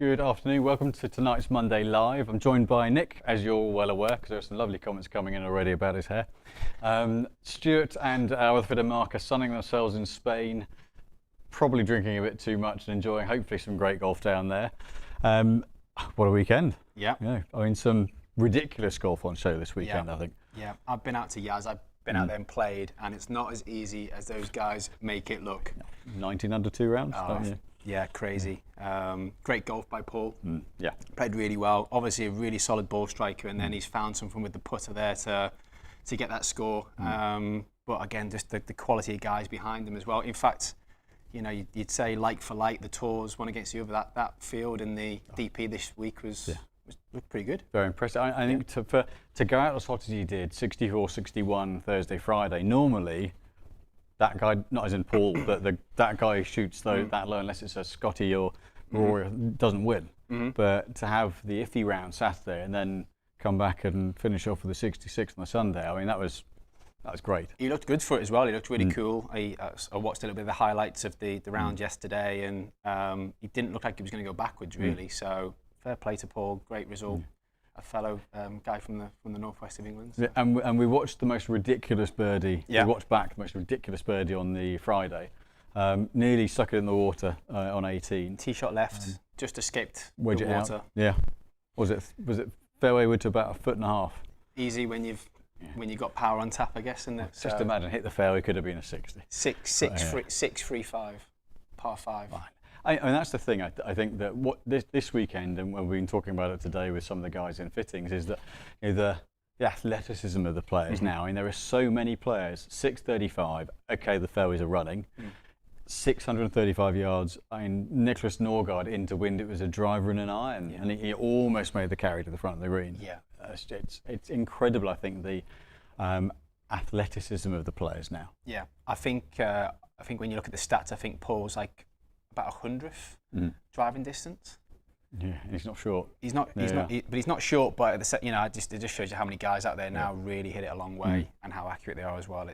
Good afternoon, welcome to tonight's Monday Live. I'm joined by Nick, as you're well aware, because there are some lovely comments coming in already about his hair. Stuart and Rutherford and Mark are sunning themselves in Spain, probably drinking a bit too much and enjoying hopefully some great golf down there. What a weekend. Yeah. I mean, some ridiculous golf on show this weekend, I think. Yeah, I've been out to Yaz, I've been out there and played, and it's not as easy as those guys make it look. 19 under 2 rounds, don't you? Yeah, crazy. Great golf by Paul. Yeah. Played really well. Obviously a really solid ball striker, and then he's found something with the putter there to get that score. But again, just the quality of guys behind him as well. In fact, you know, you'd say like for like, the tours one against the other. That field in the DP this week was pretty good. Very impressive. I think to go out as hot as he did, 64, 61 Thursday, Friday, normally that guy, not as in Paul, but that guy who shoots that low, unless it's a Scotty or Rory, doesn't win. But to have the iffy round Saturday and then come back and finish off with a 66 on the Sunday, I mean, that was great. He looked good for it as well. He looked really cool. I watched a little bit of the highlights of the round yesterday, and he didn't look like he was going to go backwards really. So fair play to Paul. Great result. A fellow guy from the northwest of England. So. Yeah, and we watched the most ridiculous birdie. Yeah. We watched back the most ridiculous birdie on the Friday. Nearly stuck it in the water on 18. Tee shot left, just escaped Wedge the it water. out. Yeah. Was it fairway wood to about 1.5 feet? Easy when you've got power on tap, I guess. And Just imagine, hit the fairway, could have been a 60. 6-3-5, par 5. Fine. I mean, that's the thing. I think that what this weekend, and we've been talking about it today with some of the guys in fittings, is that the athleticism of the players now. I mean, there are so many players. 635. Okay, the fairways are running. 635 yards. I mean, Nicholas Norgard into wind. It was a driver and an iron, and he almost made the carry to the front of the green. Yeah, it's incredible. I think the athleticism of the players now. Yeah, I think when you look at the stats, I think Paul's like about 100th driving distance. Yeah, he's not short. He's not, but he's not short. But it just shows you how many guys out there now really hit it a long way and how accurate they are as well.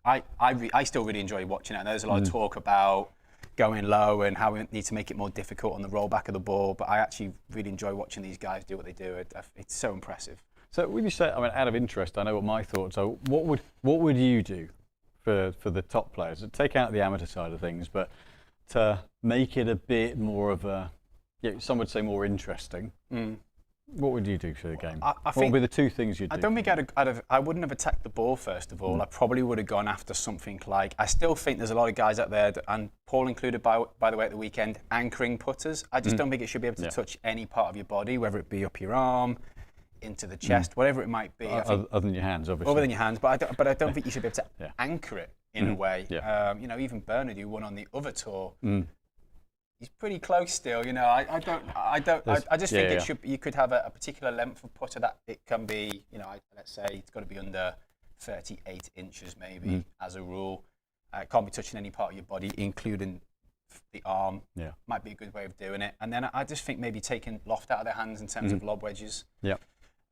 I still really enjoy watching it. I know there's a lot of talk about going low and how we need to make it more difficult on the rollback of the ball, but I actually really enjoy watching these guys do what they do. It's so impressive. So would you say, I mean, out of interest, I know what my thoughts are. What would you do for the top players? Take out the amateur side of things, but to make it a bit more of a, some would say more interesting. What would you do for the game? What would be the two things you'd do? I don't think I wouldn't have attacked the ball first of all. I probably would have gone after something like, I still think there's a lot of guys out there, and Paul included by the way at the weekend, anchoring putters. I just don't think it should be able to touch any part of your body, whether it be up your arm, into the chest, whatever it might be. Other than your hands, obviously. Other than your hands, but I don't think you should be able to anchor it in a way. Yeah. Even Bernard, who won on the other tour, he's pretty close still. I just think you could have a particular length of putter that it can be. Let's say it's got to be under 38 inches maybe as a rule. It can't be touching any part of your body, including the arm. Yeah, might be a good way of doing it. And then I just think maybe taking Loft out of their hands in terms of lob wedges. Yeah.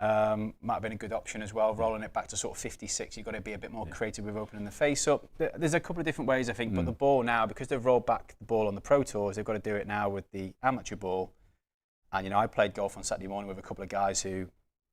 Might have been a good option as well, rolling it back to sort of 56. You've got to be a bit more creative with opening the face up. There's a couple of different ways, I think, but the ball now, because they've rolled back the ball on the Pro Tours, they've got to do it now with the amateur ball. And, I played golf on Saturday morning with a couple of guys who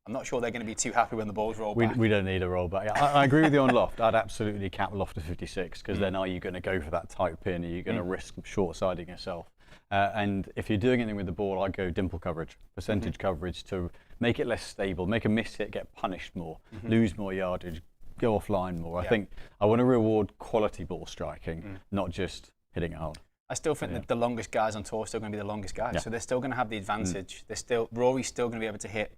I'm not sure they're going to be too happy when the ball's rolled back. We don't need a roll back. I agree with you on Loft. I'd absolutely cap Loft to 56, because then are you going to go for that tight pin? Are you going to risk short-siding yourself? And if you're doing anything with the ball, I'd go dimple coverage, percentage coverage to make it less stable, make a miss hit get punished more, lose more yardage, go offline more. I think I want to reward quality ball striking, not just hitting it hard. I still think that the longest guys on tour are still going to be the longest guys, so they're still going to have the advantage. Rory's still going to be able to hit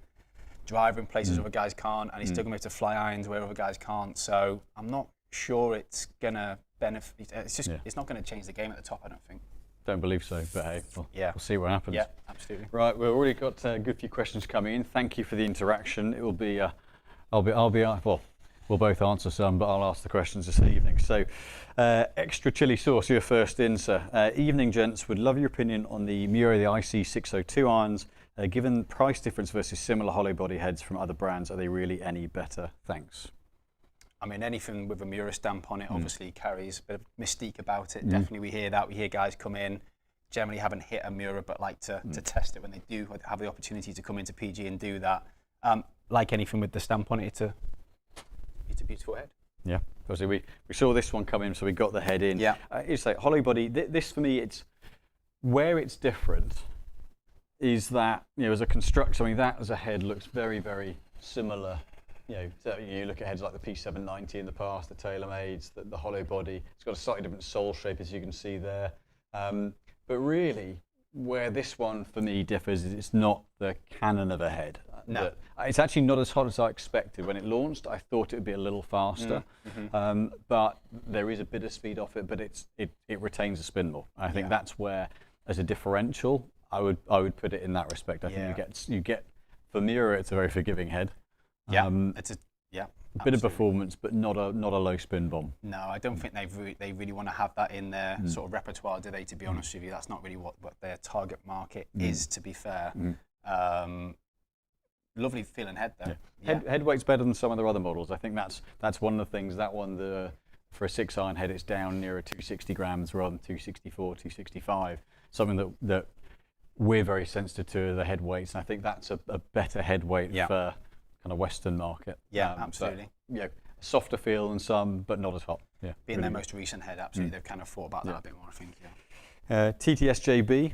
driver in places other guys can't, and he's still going to be able to fly irons where other guys can't. So I'm not sure it's going to benefit. It's not going to change the game at the top, I don't think. Don't believe so, but hey, we'll see what happens. Yeah, absolutely. Right, we've already got a good few questions coming in. Thank you for the interaction. It will be, well, we'll both answer some, but I'll ask the questions this evening. So, extra chili sauce, you're first in, sir. Evening, gents. Would love your opinion on the Miura, the IC602 irons. Given price difference versus similar hollow body heads from other brands, are they really any better? Thanks. I mean, anything with a Miura stamp on it obviously carries a bit of mystique about it. Definitely we hear that. We hear guys come in, generally haven't hit a Miura but like to test it when they do have the opportunity to come into PG and do that. Like anything with the stamp on it, it's a beautiful head. Yeah, obviously we saw this one come in, so we got the head in. Yeah. It's like hollow body. This for me, it's where it's different is that, you know, as a construction, I mean, that as a head looks very, very similar. You know, so you look at heads like the P790 in the past, the TaylorMades, the hollow body. It's got a slightly different sole shape, as you can see there. But really, where this one for me differs is it's not the cannon of a head. No. It's actually not as hot as I expected. When it launched, I thought it would be a little faster, but there is a bit of speed off it, but it retains the spin more. I think that's where, as a differential, I would put it in that respect. I think you get for Miura, it's a very forgiving head. Yeah, it's a bit of performance, but not a low spin bomb. No, I don't think they really want to have that in their sort of repertoire, do they? To be honest with you, that's not really what their target market is. To be fair, lovely feeling head though. Yeah. Head weight's better than some of their other models. I think that's one of the things. That one, for a 6-iron head, it's down nearer 260 grams rather than 264, 265. Something that we're very sensitive to, the head weights. And I think that's a better head weight for kind of Western market. Yeah, absolutely. But, yeah, softer feel than some, but not as hot. Yeah, being their most recent head, absolutely, they've kind of thought about that a bit more, I think. TTSJB,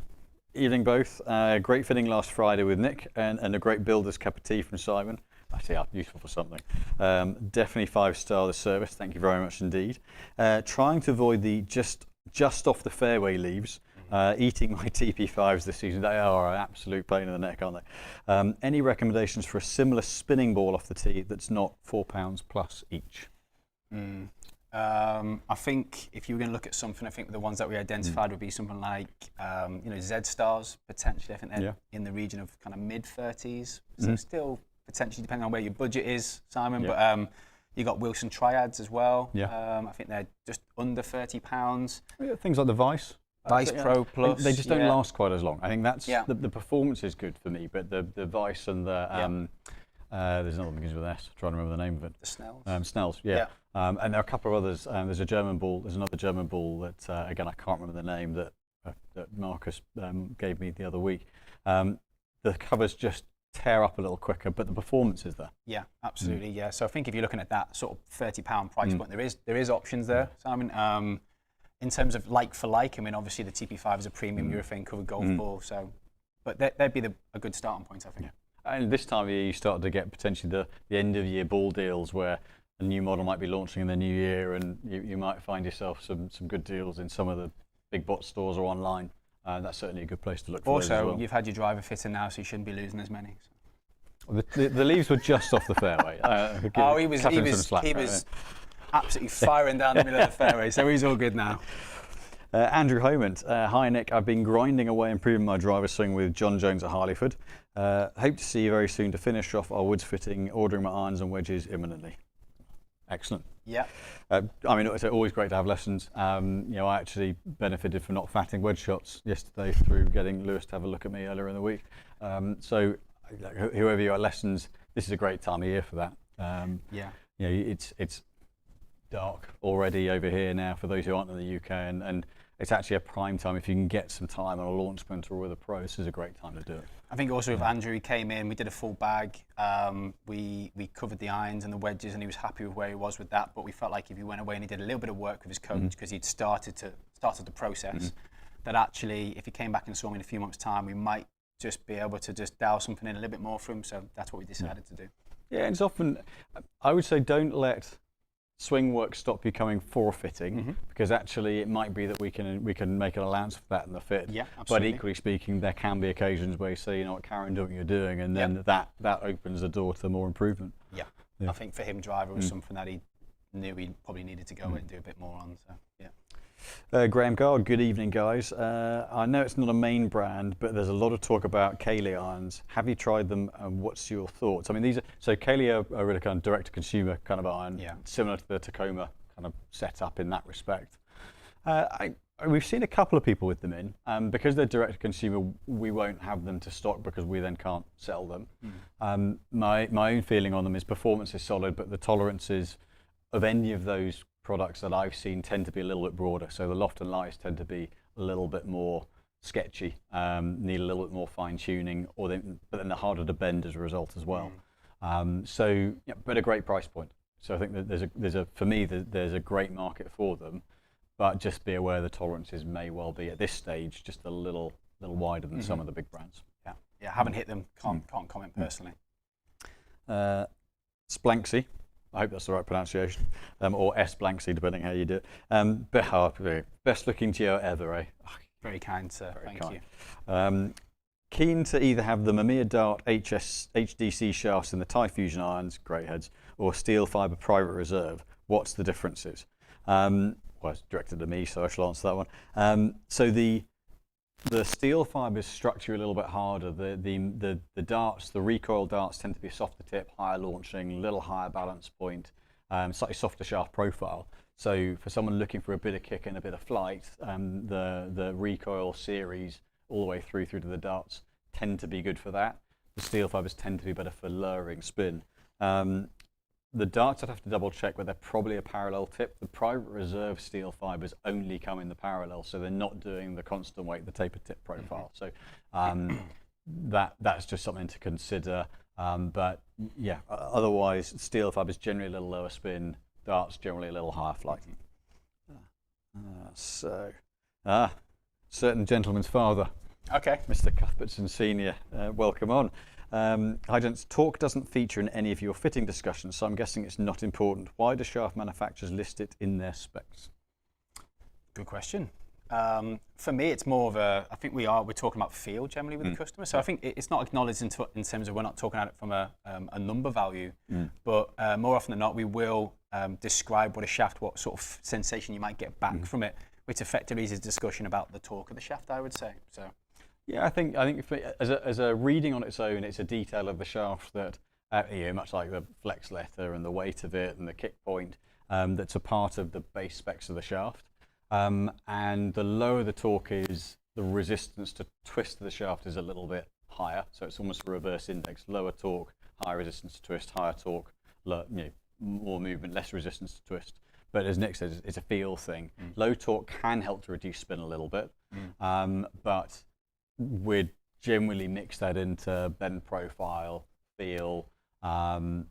evening both. Great fitting last Friday with Nick, and a great builder's cup of tea from Simon. I see, useful for something. Definitely 5-star the service. Thank you very much indeed. Trying to avoid the just off the fairway leaves. Eating my TP5s this season. They are an absolute pain in the neck, aren't they? Any recommendations for a similar spinning ball off the tee that's not £4 plus each? I think if you were going to look at something, I think the ones that we identified would be something like, Z Stars potentially. I think they're in the region of kind of mid-30s. So still potentially depending on where your budget is, Simon. But you got Wilson Triads as well. I think they're just under £30. Things like the Vice. Vice Pro Plus. They just don't last quite as long. I think that's the performance is good for me, but the Vice and the there's another one that begins with S. I'm trying to remember the name of it. The Snells. Snells, yeah. And there are a couple of others. There's a German ball. There's another German ball that again I can't remember the name that Marcus gave me the other week. The covers just tear up a little quicker, but the performance is there. Yeah, absolutely. Yeah. So I think if you're looking at that sort of £30 price point, there is options there, Simon. In terms of like for like, I mean, obviously the TP5 is a premium urethane covered golf ball, so, but that'd be a good starting point, I think. Yeah. And this time of year, you start to get potentially the end of year ball deals where a new model might be launching in the new year, and you might find yourself some good deals in some of the big bot stores or online. That's certainly a good place to look for. Also, as well. You've had your driver fitting now, so you shouldn't be losing as many. So. The leaves were just off the fairway. He was absolutely firing down the middle of the fairway, so he's all good now. Andrew Homant, hi Nick, I've been grinding away improving my driver swing with John Jones at Harleyford. Hope to see you very soon to finish off our woods fitting, ordering my irons and wedges imminently. Excellent. Yeah. I mean, it's always great to have lessons. I actually benefited from not fatting wedge shots yesterday through getting Lewis to have a look at me earlier in the week. So whoever you are lessons, this is a great time of year for that. It's dark already over here now for those who aren't in the UK, and it's actually a prime time if you can get some time on a launch sprint or with a pro. This is a great time to do it. I think also with Andrew, he came in, we did a full bag. We covered the irons and the wedges, and he was happy with where he was with that. But we felt like if he went away and he did a little bit of work with his coach because he'd started the process, that actually if he came back and saw me in a few months' time, we might just be able to just dial something in a little bit more for him. So that's what we decided to do. Yeah, it's often, I would say, don't let swing work stop you coming for fitting, because actually it might be that we can make an allowance for that in the fit. Yeah, absolutely. But equally speaking, there can be occasions where you say, you know what, Karen, do what you're doing, and then that opens the door to more improvement. Yeah. I think for him, driver was something that he knew he probably needed to go and do a bit more on. So yeah. Graham Gard, good evening, guys. I know it's not a main brand, but there's a lot of talk about Kaylee irons. Have you tried them, and what's your thoughts? I mean, Kaylee are really kind of direct-to-consumer kind of iron, similar to the Tacoma kind of setup in that respect. We've seen a couple of people with them in. Because they're direct-to-consumer, we won't have them to stock because we then can't sell them. My own feeling on them is performance is solid, but the tolerances of any of those products that I've seen tend to be a little bit broader. So the Loft and Lights tend to be a little bit more sketchy, need a little bit more fine tuning, but then they're harder to bend as a result as well. But a great price point. So I think that for me there's a great market for them, but just be aware the tolerances may well be at this stage just a little wider than some of the big brands. Yeah, haven't hit them. Can't comment personally. Splanksy, I hope that's the right pronunciation, or S-Blanksy, depending how you do it. Best looking geo ever, eh? Very kind, sir. Thank you. Keen to either have the Mamiya Dart HDC shafts in the Thai Fusion irons, great heads, or steel fibre private reserve. What's the differences? Well, it's directed to me, so I shall answer that one. So the steel fibres structure a little bit harder. The darts, the recoil darts, tend to be a softer tip, higher launching, little higher balance point, slightly softer shaft profile. So for someone looking for a bit of kick and a bit of flight, the recoil series all the way through to the darts tend to be good for that. The steel fibres tend to be better for lowering spin. The darts I'd have to double check, but they're probably a parallel tip. The private reserve steel fibres only come in the parallel, so they're not doing the constant weight, the taper tip profile. So that's just something to consider. But yeah, otherwise steel fibres generally a little lower spin, darts generally a little higher flight. Certain gentleman's father. Okay. Mr. Cuthbertson Senior, welcome on. Hi gents, torque doesn't feature in any of your fitting discussions, so I'm guessing it's not important. Why do shaft manufacturers list it in their specs? Good question. For me, it's more of I think we're talking about feel generally with the customer. So I think it's not acknowledged in terms of we're not talking about it from a number value, but more often than not, we will describe what sort of sensation you might get back from it, which effectively is a discussion about the torque of the shaft, I would say. So. Yeah, I think as a reading on its own, it's a detail of the shaft that, much like the flex letter and the weight of it and the kick point, that's a part of the base specs of the shaft. And the lower the torque is, the resistance to twist of the shaft is a little bit higher. So it's almost a reverse index. Lower torque, higher resistance to twist, higher torque, more movement, less resistance to twist. But as Nick says, it's a feel thing. Low torque can help to reduce spin a little bit, but we'd generally mix that into bend profile, feel, the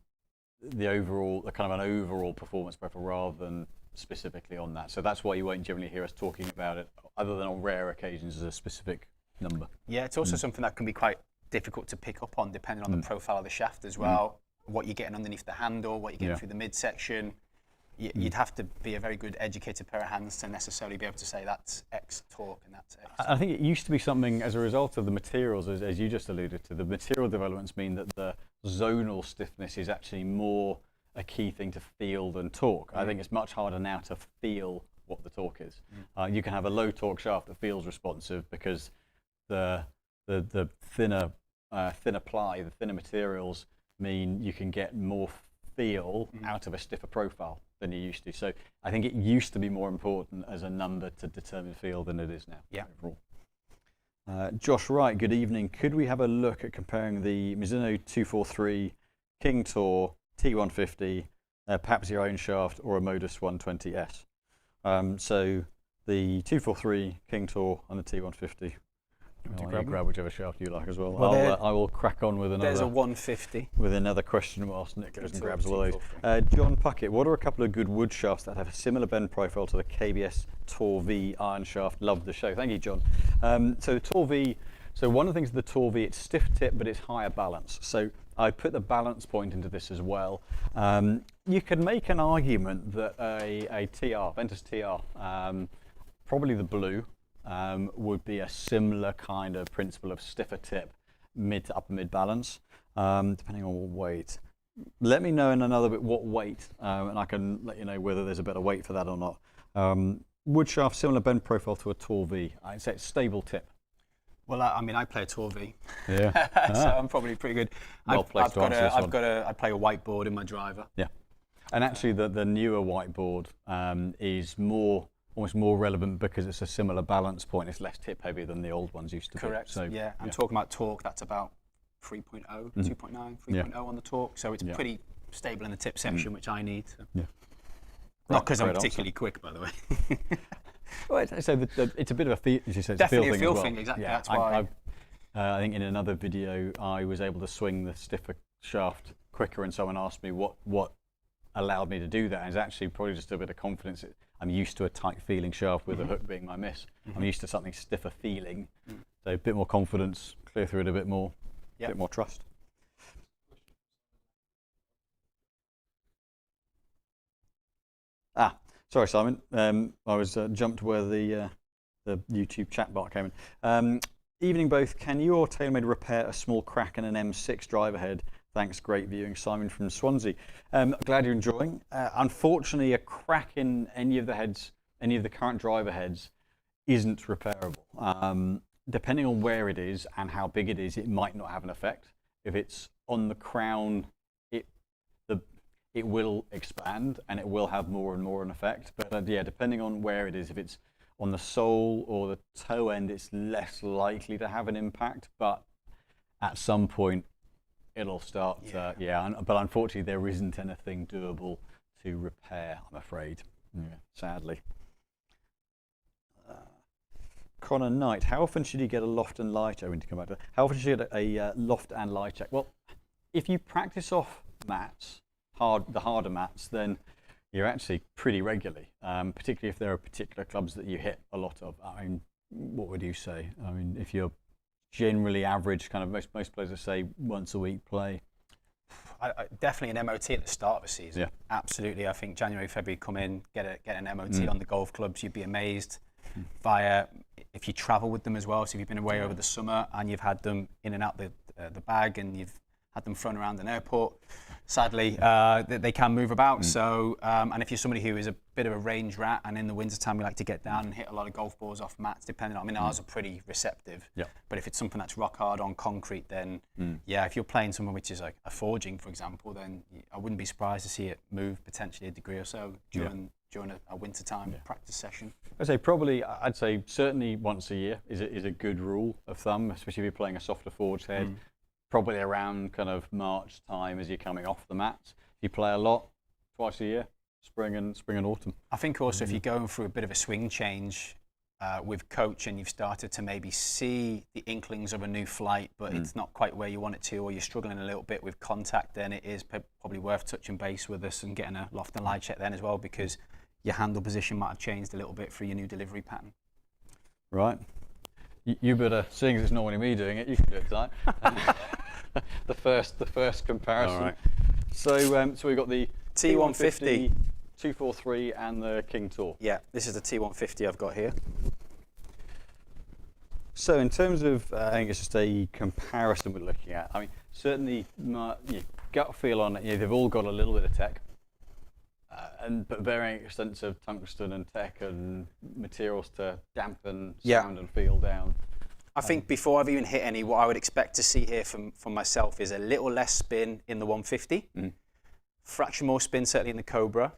kind of an overall performance profile rather than specifically on that. So that's why you won't generally hear us talking about it, other than on rare occasions, as a specific number. Yeah, it's also something that can be quite difficult to pick up on, depending on the profile of the shaft as well. What you're getting underneath the handle, what you're getting through the midsection. You'd have to be a very good educated pair of hands to necessarily be able to say that's X torque and that's X. I think it used to be something as a result of the materials, as you just alluded to. The material developments mean that the zonal stiffness is actually more a key thing to feel than torque. I think it's much harder now to feel what the torque is. You can have a low torque shaft that feels responsive because the thinner ply, the thinner materials mean you can get more feel out of a stiffer profile than you used to. So I think it used to be more important as a number to determine feel than it is now. Yeah. Overall. Josh Wright, good evening. Could we have a look at comparing the Mizuno 243 King Tour T150, perhaps your own shaft, or a Modus 120S? So the 243 King Tour and the T150. Grab whichever shaft you like as well. I will crack on with another. There's a 150. With another question whilst Nick goes and grabs all those. John Puckett, what are a couple of good wood shafts that have a similar bend profile to the KBS Tour V iron shaft? Love the show. Thank you, John. So the Tour V, so one of the things with the Tour V, it's stiff tip, but it's higher balance. So I put the balance point into this as well. You could make an argument that a TR, Ventus TR, probably the blue, would be a similar kind of principle of stiffer tip, mid to upper mid balance, depending on weight. Let me know in another bit what weight, and I can let you know whether there's a better weight for that or not. Wood shaft, similar bend profile to a Tour V. I'd say it's stable tip. Well, I play a Tour V, yeah. So I'm probably pretty good. I play a whiteboard in my driver. Yeah, and actually the newer whiteboard is almost more relevant because it's a similar balance point. It's less tip heavy than the old ones used to be. Correct. So, yeah, I'm talking about torque. That's about 3.0, 2.9, 3.0 on the torque. So it's pretty stable in the tip section, which I need. So. Yeah. Not because I'm particularly quick, by the way. Well, so it's a bit of a feel, as you said, Definitely it's a feel as well. thing, exactly. Yeah, That's why. I think in another video I was able to swing the stiffer shaft quicker, and someone asked me what allowed me to do that. And it's actually probably just a bit of confidence. I'm used to a tight feeling shaft with the hook being my miss. I'm used to something stiffer feeling, so a bit more confidence, clear through it a bit more, a bit more trust. Sorry, Simon. I was jumped where the YouTube chat bar came in. Evening both. Can you or TaylorMade repair a small crack in an M6 driver head? Thanks. Great viewing, Simon from Swansea. Glad you're enjoying. Unfortunately, a crack in any of the heads, any of the current driver heads, isn't repairable. Depending on where it is and how big it is, it might not have an effect. If it's on the crown, it will expand and it will have more and more an effect. But yeah, depending on where it is, if it's on the sole or the toe end, it's less likely to have an impact. But at some point, it'll start. But unfortunately, there isn't anything doable to repair, I'm afraid. Sadly. Connor Knight, how often should you get a loft and lie check? We need to come back to that. How often should you get a loft and lie check? Well, if you practice off mats, the harder mats, then you're actually pretty regularly, particularly if there are particular clubs that you hit a lot of. I mean, what would you say? I mean, if you're generally average, kind of most players say once a week play. Definitely an MOT at the start of a season. Yeah. Absolutely. I think January, February, come in, get an MOT on the golf clubs. You'd be amazed. Via if you travel with them as well. So if you've been away over the summer and you've had them in and out the bag and you've had them thrown around an airport, sadly they can move about. So and if you're somebody who is a bit of a range rat and in the winter time you like to get down and hit a lot of golf balls off mats, depending on, I mean, ours are pretty receptive. Yeah. But if it's something that's rock hard on concrete, then yeah, if you're playing somewhere which is like a forging, for example, then I wouldn't be surprised to see it move potentially a degree or so during a wintertime practice session. I'd say certainly once a year is a good rule of thumb, especially if you're playing a softer forged head. Probably around kind of March time as you're coming off the mats. If you play a lot, twice a year, spring and autumn. I think also if you're going through a bit of a swing change with coach and you've started to maybe see the inklings of a new flight, but it's not quite where you want it to, or you're struggling a little bit with contact, then it is probably worth touching base with us and getting a loft and lie check then as well, because your handle position might have changed a little bit for your new delivery pattern. Right. You better, seeing as it's not only me doing it, you can do it tonight. the first comparison. All right. So we've got the T150, 243 and the King Tour. Yeah, this is the T150 I've got here. So in terms of, I think it's just a comparison we're looking at. I mean, certainly my gut feel on it, they've all got a little bit of tech. But varying extents of tungsten and tech and materials to dampen sound and feel down. I think before I've even hit any, what I would expect to see here from myself is a little less spin in the 150, fraction more spin certainly in the Cobra,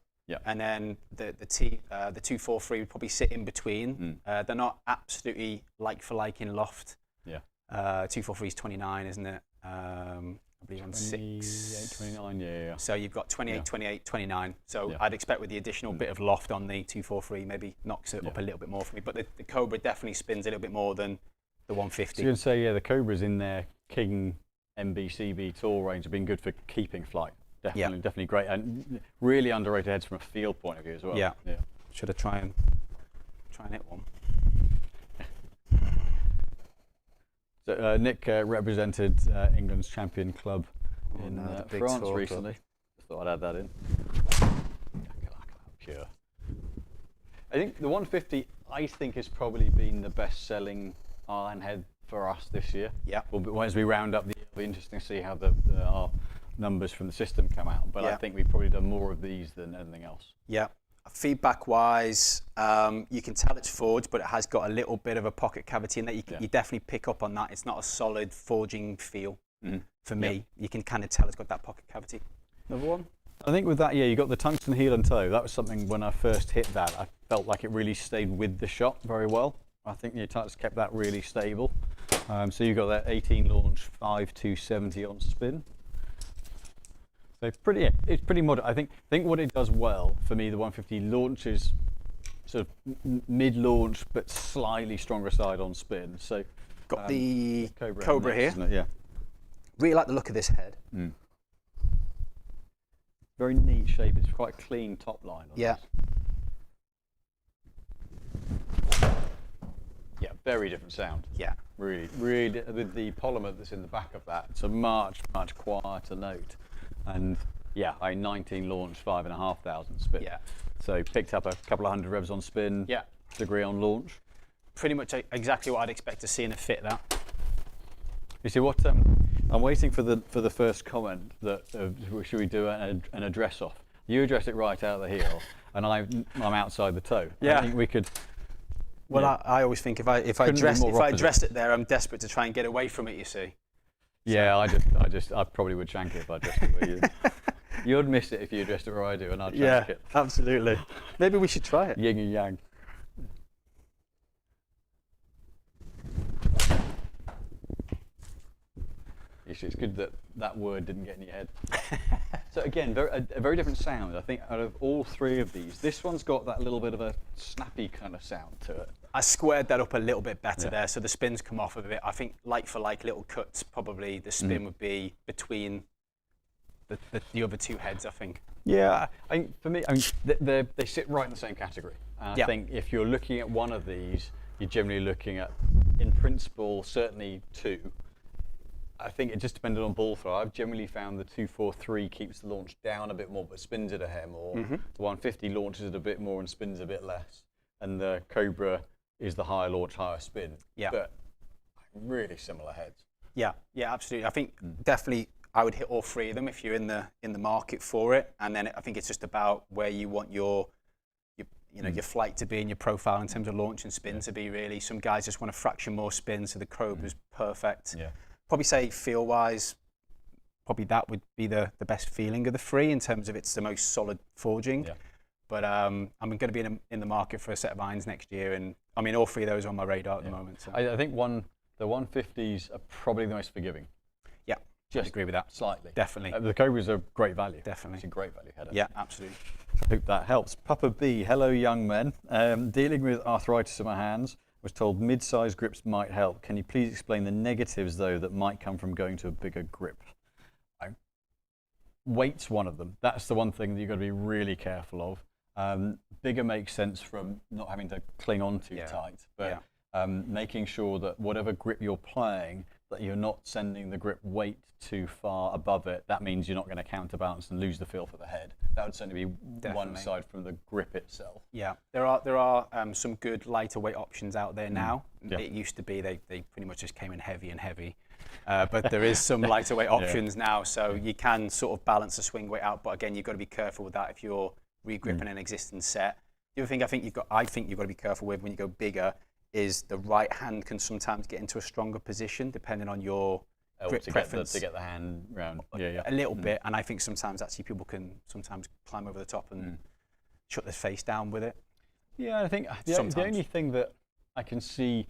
and then the 243 would probably sit in between. They're not absolutely like for like in loft. 243 is 29, isn't it? I believe on 6. 29, yeah. So you've got 28, 28, 29. So I'd expect with the additional bit of loft on the 243, maybe knocks it up a little bit more for me. But the Cobra definitely spins a little bit more than the 150. So you can say, the Cobra's in their King MBCB Tour range have been good for keeping flight. Definitely great. And really underrated heads from a feel point of view as well. Yeah. Should have try and hit one. So, Nick represented England's champion club in France recently. Just thought I'd add that in. Pure. I think the 150, I think, has probably been the best-selling iron head for us this year. Yeah. Well, as we round up the year, it'll be interesting to see how our numbers from the system come out. But I think we've probably done more of these than anything else. Yeah. Feedback-wise, you can tell it's forged, but it has got a little bit of a pocket cavity in there. You definitely pick up on that. It's not a solid forging feel for me. You can kind of tell it's got that pocket cavity. Another one? I think with that, you got the tungsten heel and toe. That was something when I first hit that, I felt like it really stayed with the shot very well. I think the Titus kept that really stable. So you got that 18 launch, 5-270 on spin. So it's pretty modern. I think what it does well for me, the 150 launches sort of mid-launch but slightly stronger side on spin. So got the Cobra next, here. isn't it? Yeah. Really like the look of this head. Very neat shape. It's quite a clean top line. On Yeah. this. Yeah, very different sound. Yeah. Really, with the polymer that's in the back of that, it's a much quieter note. And yeah, I 19 launch, 5,500 spin. Yeah. So picked up a couple of hundred revs on spin. Yeah. Degree on launch. Pretty much exactly what I'd expect to see in a fit. That. You see what? I'm waiting for the first comment that should we do an address off? You address it right out of the heel, and I'm outside the toe. Yeah. I think we could. Well, yeah. I always think if I dress it there, I'm desperate to try and get away from it. You see. Yeah, I probably would shank it if I dressed it where you. You'd miss it if you addressed it where I do, and I'd shank it. Yeah, absolutely. Maybe we should try it. Yin and yang. It's good that word didn't get in your head. So again, a very different sound. I think out of all three of these, this one's got that little bit of a snappy kind of sound to it. I squared that up a little bit better there, so the spins come off a bit. I think like for like little cuts, probably the spin would be between the other two heads, I think. Yeah, for me, they sit right in the same category. I think if you're looking at one of these, you're generally looking at, in principle, certainly two. I think it just depended on ball throw. I've generally found the 243 keeps the launch down a bit more, but spins it a hair more. The 150 launches it a bit more and spins a bit less. And the Cobra is the higher launch, higher spin. Yeah. But really similar heads. Yeah, absolutely. I think definitely I would hit all three of them if you're in the market for it. And then I think it's just about where you want your flight to be and your profile in terms of launch and spin to be. Really, some guys just want a fraction more spin, so the Cobra's perfect. Yeah. Probably say feel-wise, probably that would be the best feeling of the three in terms of it's the most solid forging. Yeah. But I'm going to be in the market for a set of irons next year, and I mean all three of those are on my radar at the moment. So. I think the 150s are probably the most forgiving. Yeah, just I agree with that. Slightly. Definitely. The Cobra's a great value. Definitely. It's a great value header. Yeah, absolutely. I hope that helps. Papa B, hello young men. Dealing with arthritis in my hands. Was told mid-sized grips might help. Can you please explain the negatives, though, that might come from going to a bigger grip? Weight's one of them. That's the one thing that you've got to be really careful of. Bigger makes sense from not having to cling on too tight, but making sure that whatever grip you're playing, that you're not sending the grip weight too far above it. That means you're not going to counterbalance and lose the feel for the head. That would certainly be one side from the grip itself. Yeah, there are some good lighter weight options out there now. Yeah. It used to be they pretty much just came in heavy, but there is some lighter weight options now, so you can sort of balance the swing weight out. But again, you've got to be careful with that if you're re-gripping an existing set. The other thing I think you've got to be careful with when you go bigger is the right hand can sometimes get into a stronger position depending on your grip preference. To get the hand round. A little bit, and I think sometimes actually people can sometimes climb over the top and shut their face down with it. Yeah, I think the only thing that I can see,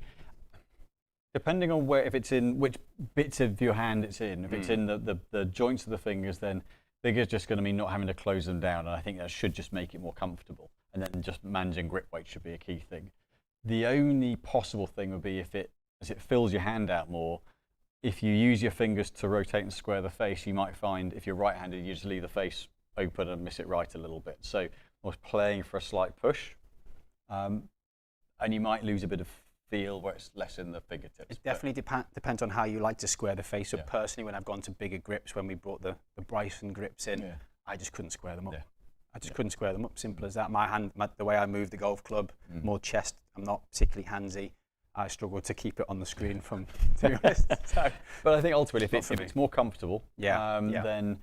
depending on if it's in which bits of your hand it's in, if it's in the joints of the fingers, then bigger's just going to mean not having to close them down, and I think that should just make it more comfortable. And then just managing grip weight should be a key thing. The only possible thing would be as it fills your hand out more, if you use your fingers to rotate and square the face, you might find if you're right-handed, you just leave the face open and miss it right a little bit. So I was playing for a slight push, and you might lose a bit of feel where it's less in the fingertips. It definitely depends on how you like to square the face up. Personally, when I've gone to bigger grips, when we brought the Bryson grips in, I just couldn't square them up. I just couldn't square them up, simple as that. My hand, the way I move the golf club, more chest, I'm not particularly handsy. I struggle to keep it on the screen to be honest. So, but I think ultimately, if it's more comfortable, then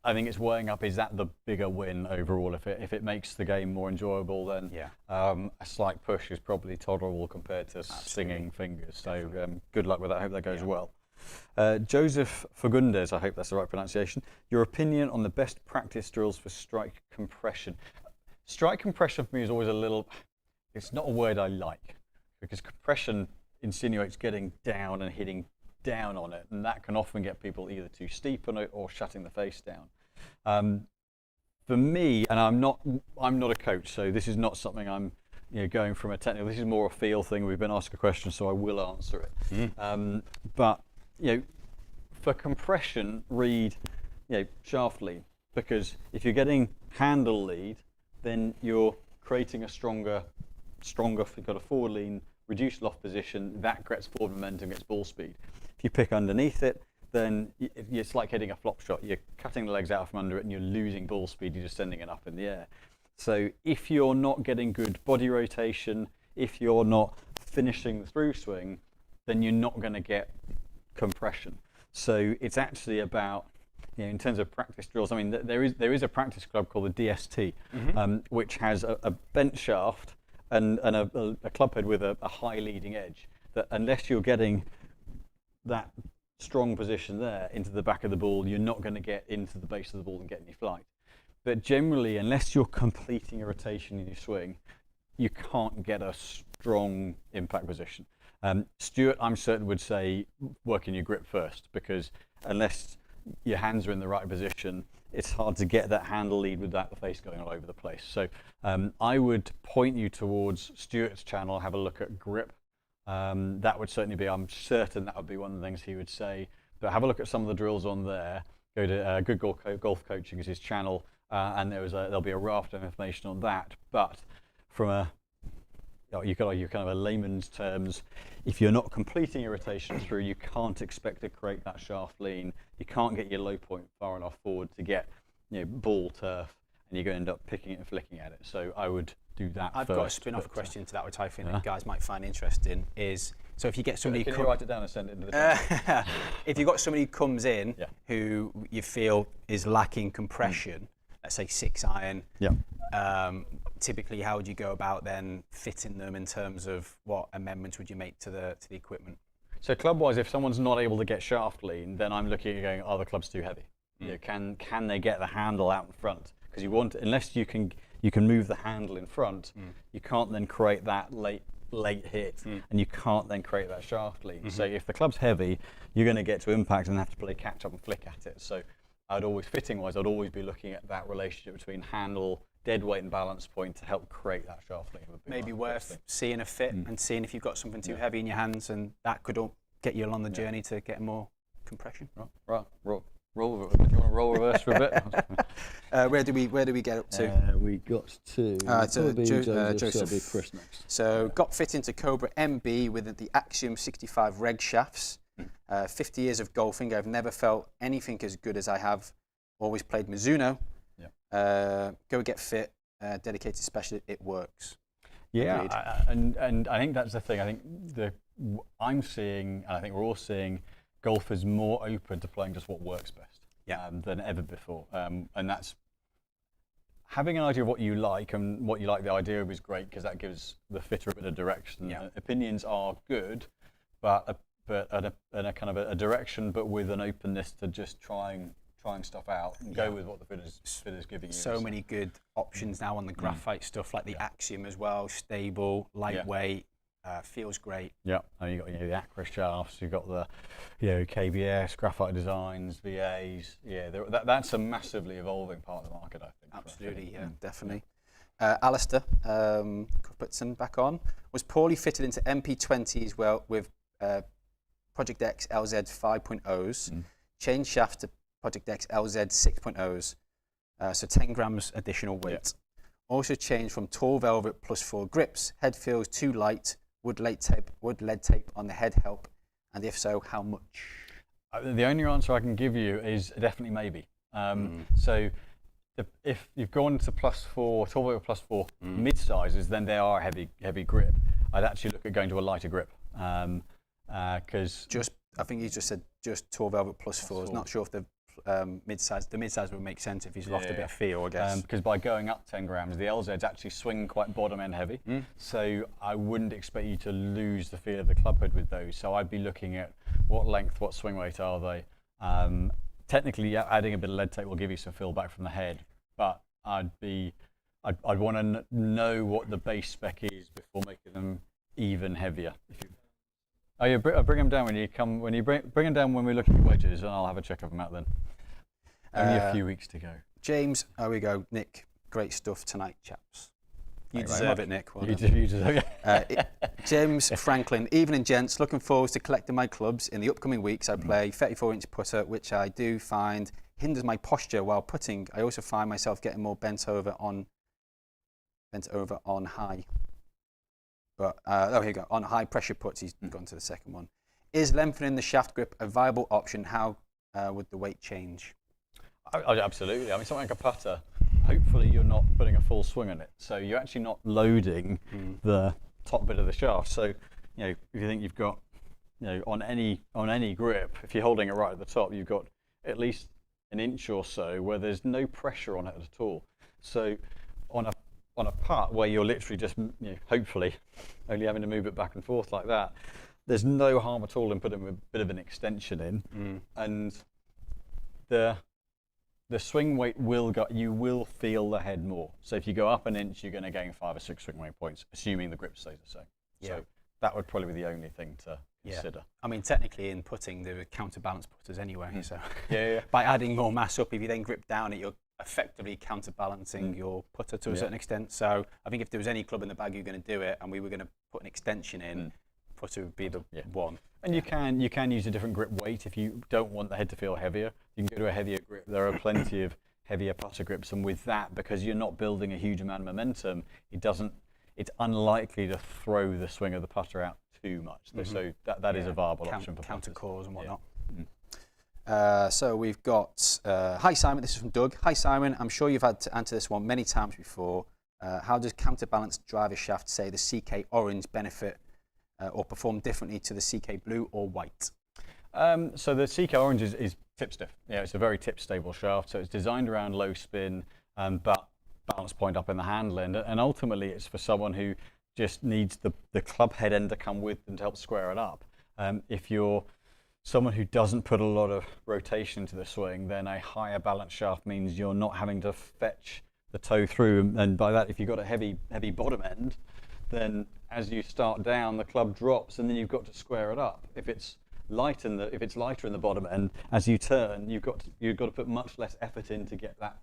I think it's weighing up, is that the bigger win overall? If it makes the game more enjoyable, then a slight push is probably tolerable compared to singing fingers. So good luck with that. I hope that goes well. Joseph Fagundes, I hope that's the right pronunciation. Your opinion on the best practice drills for strike compression. Strike compression for me is always it's not a word I like, because compression insinuates getting down and hitting down on it, and that can often get people either too steep on it or shutting the face down. for me, and I'm not a coach, so this is not something I'm going from a technical. This is more a feel thing. We've been asked a question, so I will answer it. But for compression, read shaft lead, because if you're getting handle lead, then you're creating a stronger. If you've got a forward lean, reduced loft position, that gets forward momentum, gets ball speed. If you pick underneath it, then it's like hitting a flop shot. You're cutting the legs out from under it and you're losing ball speed, you're just sending it up in the air. So if you're not getting good body rotation, if you're not finishing the through swing, then you're not going to get compression. So it's actually about, in terms of practice drills, I mean, there is a practice club called the DST, which has a bench shaft and a club head with a high leading edge, that unless you're getting that strong position there into the back of the ball, you're not going to get into the base of the ball and get any flight. But generally, unless you're completing a rotation in your swing, you can't get a strong impact position. Stuart, I'm certain, would say work in your grip first, because unless your hands are in the right position, it's hard to get that handle lead without the face going all over the place. So I would point you towards Stuart's channel, have a look at grip. That would certainly be, I'm certain that would be one of the things he would say. But have a look at some of the drills on there. Go to Good Golf Coaching is his channel, and there'll be a raft of information on that. But from you kind of a layman's terms, if you're not completing your rotation through, you can't expect to create that shaft lean. You can't get your low point far enough forward to get ball turf, and you're going to end up picking it and flicking at it. So I would do that I've first. got a spin-off question to that, which I think that guys might find interesting. Is so if you get somebody, can you write it down and send it into the chat? if you've got somebody who comes in who you feel is lacking compression, let's say 6 iron. Typically, how would you go about then fitting them in terms of what amendments would you make to the equipment? So club-wise, if someone's not able to get shaft lean, then I'm looking at going, are the clubs too heavy? Can they get the handle out in front? Because unless you can move the handle in front, you can't then create that late hit, and you can't then create that shaft lean. So if the club's heavy, you're going to get to impact and have to play catch up and flick at it. So I'd always, fitting-wise, I'd always be looking at that relationship between handle, dead weight and balance point to help create that shaft lean. Maybe worth seeing a fit and seeing if you've got something too heavy in your hands, and that could get you along the journey to get more compression. Right. Roll. Do you want to roll reverse for a bit? Where do we get up to? We got to Joseph. Chris next. So got fit into Cobra MB with the Axiom 65 reg shafts. 50 years of golfing. I've never felt anything as good as I have. Always played Mizuno. Go get fit. Dedicated specialist. It works. Yeah, and I think that's the thing. I think I'm seeing, and I think we're all seeing, golfers more open to playing just what works best than ever before. And that's having an idea of what you like, and what you like the idea of is great, because that gives the fitter a bit of direction. Opinions are good, but a kind of a direction, but with an openness to just trying stuff out and go with what the fitter's giving you. So many good options now on the Graphite stuff, like the Axiom as well, stable, lightweight, feels great. Yeah, and you got the Acra shafts, you've got the KBS, Graphite Designs, VAs. Yeah, that's a massively evolving part of the market, I think. Absolutely, definitely. Alistair Cuthbertson back on, was poorly fitted into MP20s well with Project X LZ 5.0s, changed shafts to Project X LZ 6.0s, so 10 grams additional weight. Also changed from tall velvet +4 grips. Head feels too light. Would lead tape on the head help? And if so, how much? The only answer I can give you is definitely maybe. So if you've gone to +4, tall velvet +4 mid sizes, then they are heavy grip. I'd actually look at going to a lighter grip, because I think you just said just tall velvet +4s. Not sure if the mid-size would make sense if he's lost a bit of feel, I guess. Because by going up 10 grams, the LZs actually swing quite bottom end heavy. So I wouldn't expect you to lose the feel of the club head with those. So I'd be looking at what length, what swing weight are they. Technically, adding a bit of lead tape will give you some feel back from the head, but I'd want to know what the base spec is before making them even heavier. Bring them down when you come. Bring them down when we're looking at wedges, and I'll have a check of them out then. Only a few weeks to go. James, here we go. Nick, great stuff tonight, chaps. You Thank you deserve it, Nick. Well You done. deserve it. James Franklin, evening gents, looking forward to collecting my clubs. In the upcoming weeks I play 34-inch putter, which I do find hinders my posture while putting. I also find myself getting more bent over on high. But here you go. On high pressure puts, he's gone to the second one. Is lengthening the shaft grip a viable option? How would the weight change? Absolutely. I mean, something like a putter, hopefully you're not putting a full swing on it. So you're actually not loading the top bit of the shaft. So, if you think you've got, on any grip, if you're holding it right at the top, you've got at least an inch or so where there's no pressure on it at all. So on a putt where you're literally just, hopefully only having to move it back and forth like that, there's no harm at all in putting a bit of an extension in, and the swing weight you will feel the head more. So if you go up an inch, you're going to gain 5 or 6 swing weight points, assuming the grip stays the same. Yeah. So that would probably be the only thing to consider. I mean, technically in putting, there are counterbalance putters anyway. So Yeah. by adding more mass up, if you then grip down it, you're effectively counterbalancing your putter to a certain extent. So I think if there was any club in the bag you're going to do it, and we were going to put an extension in, putter would be the one. And you can use a different grip weight if you don't want the head to feel heavier. You can go to a heavier grip. There are plenty of heavier putter grips, and with that, because you're not building a huge amount of momentum, it's unlikely to throw the swing of the putter out too much. So that is a viable option for counter putters. cores and whatnot. So we've got hi Simon. This is from Doug. Hi Simon. I'm sure you've had to answer this one many times before. How does counterbalance driver shaft, say the CK Orange, benefit or perform differently to the CK Blue or White? So the CK Orange is tip stiff. It's a very tip stable shaft. So it's designed around low spin, but balance point up in the handle end. And ultimately, it's for someone who just needs the club head end to come with them to help square it up. If you're someone who doesn't put a lot of rotation to the swing, then a higher balance shaft means you're not having to fetch the toe through. And by that, if you've got a heavy bottom end, then as you start down, the club drops, and then you've got to square it up. If it's lighter in the bottom end, as you turn, you've got to put much less effort in to get that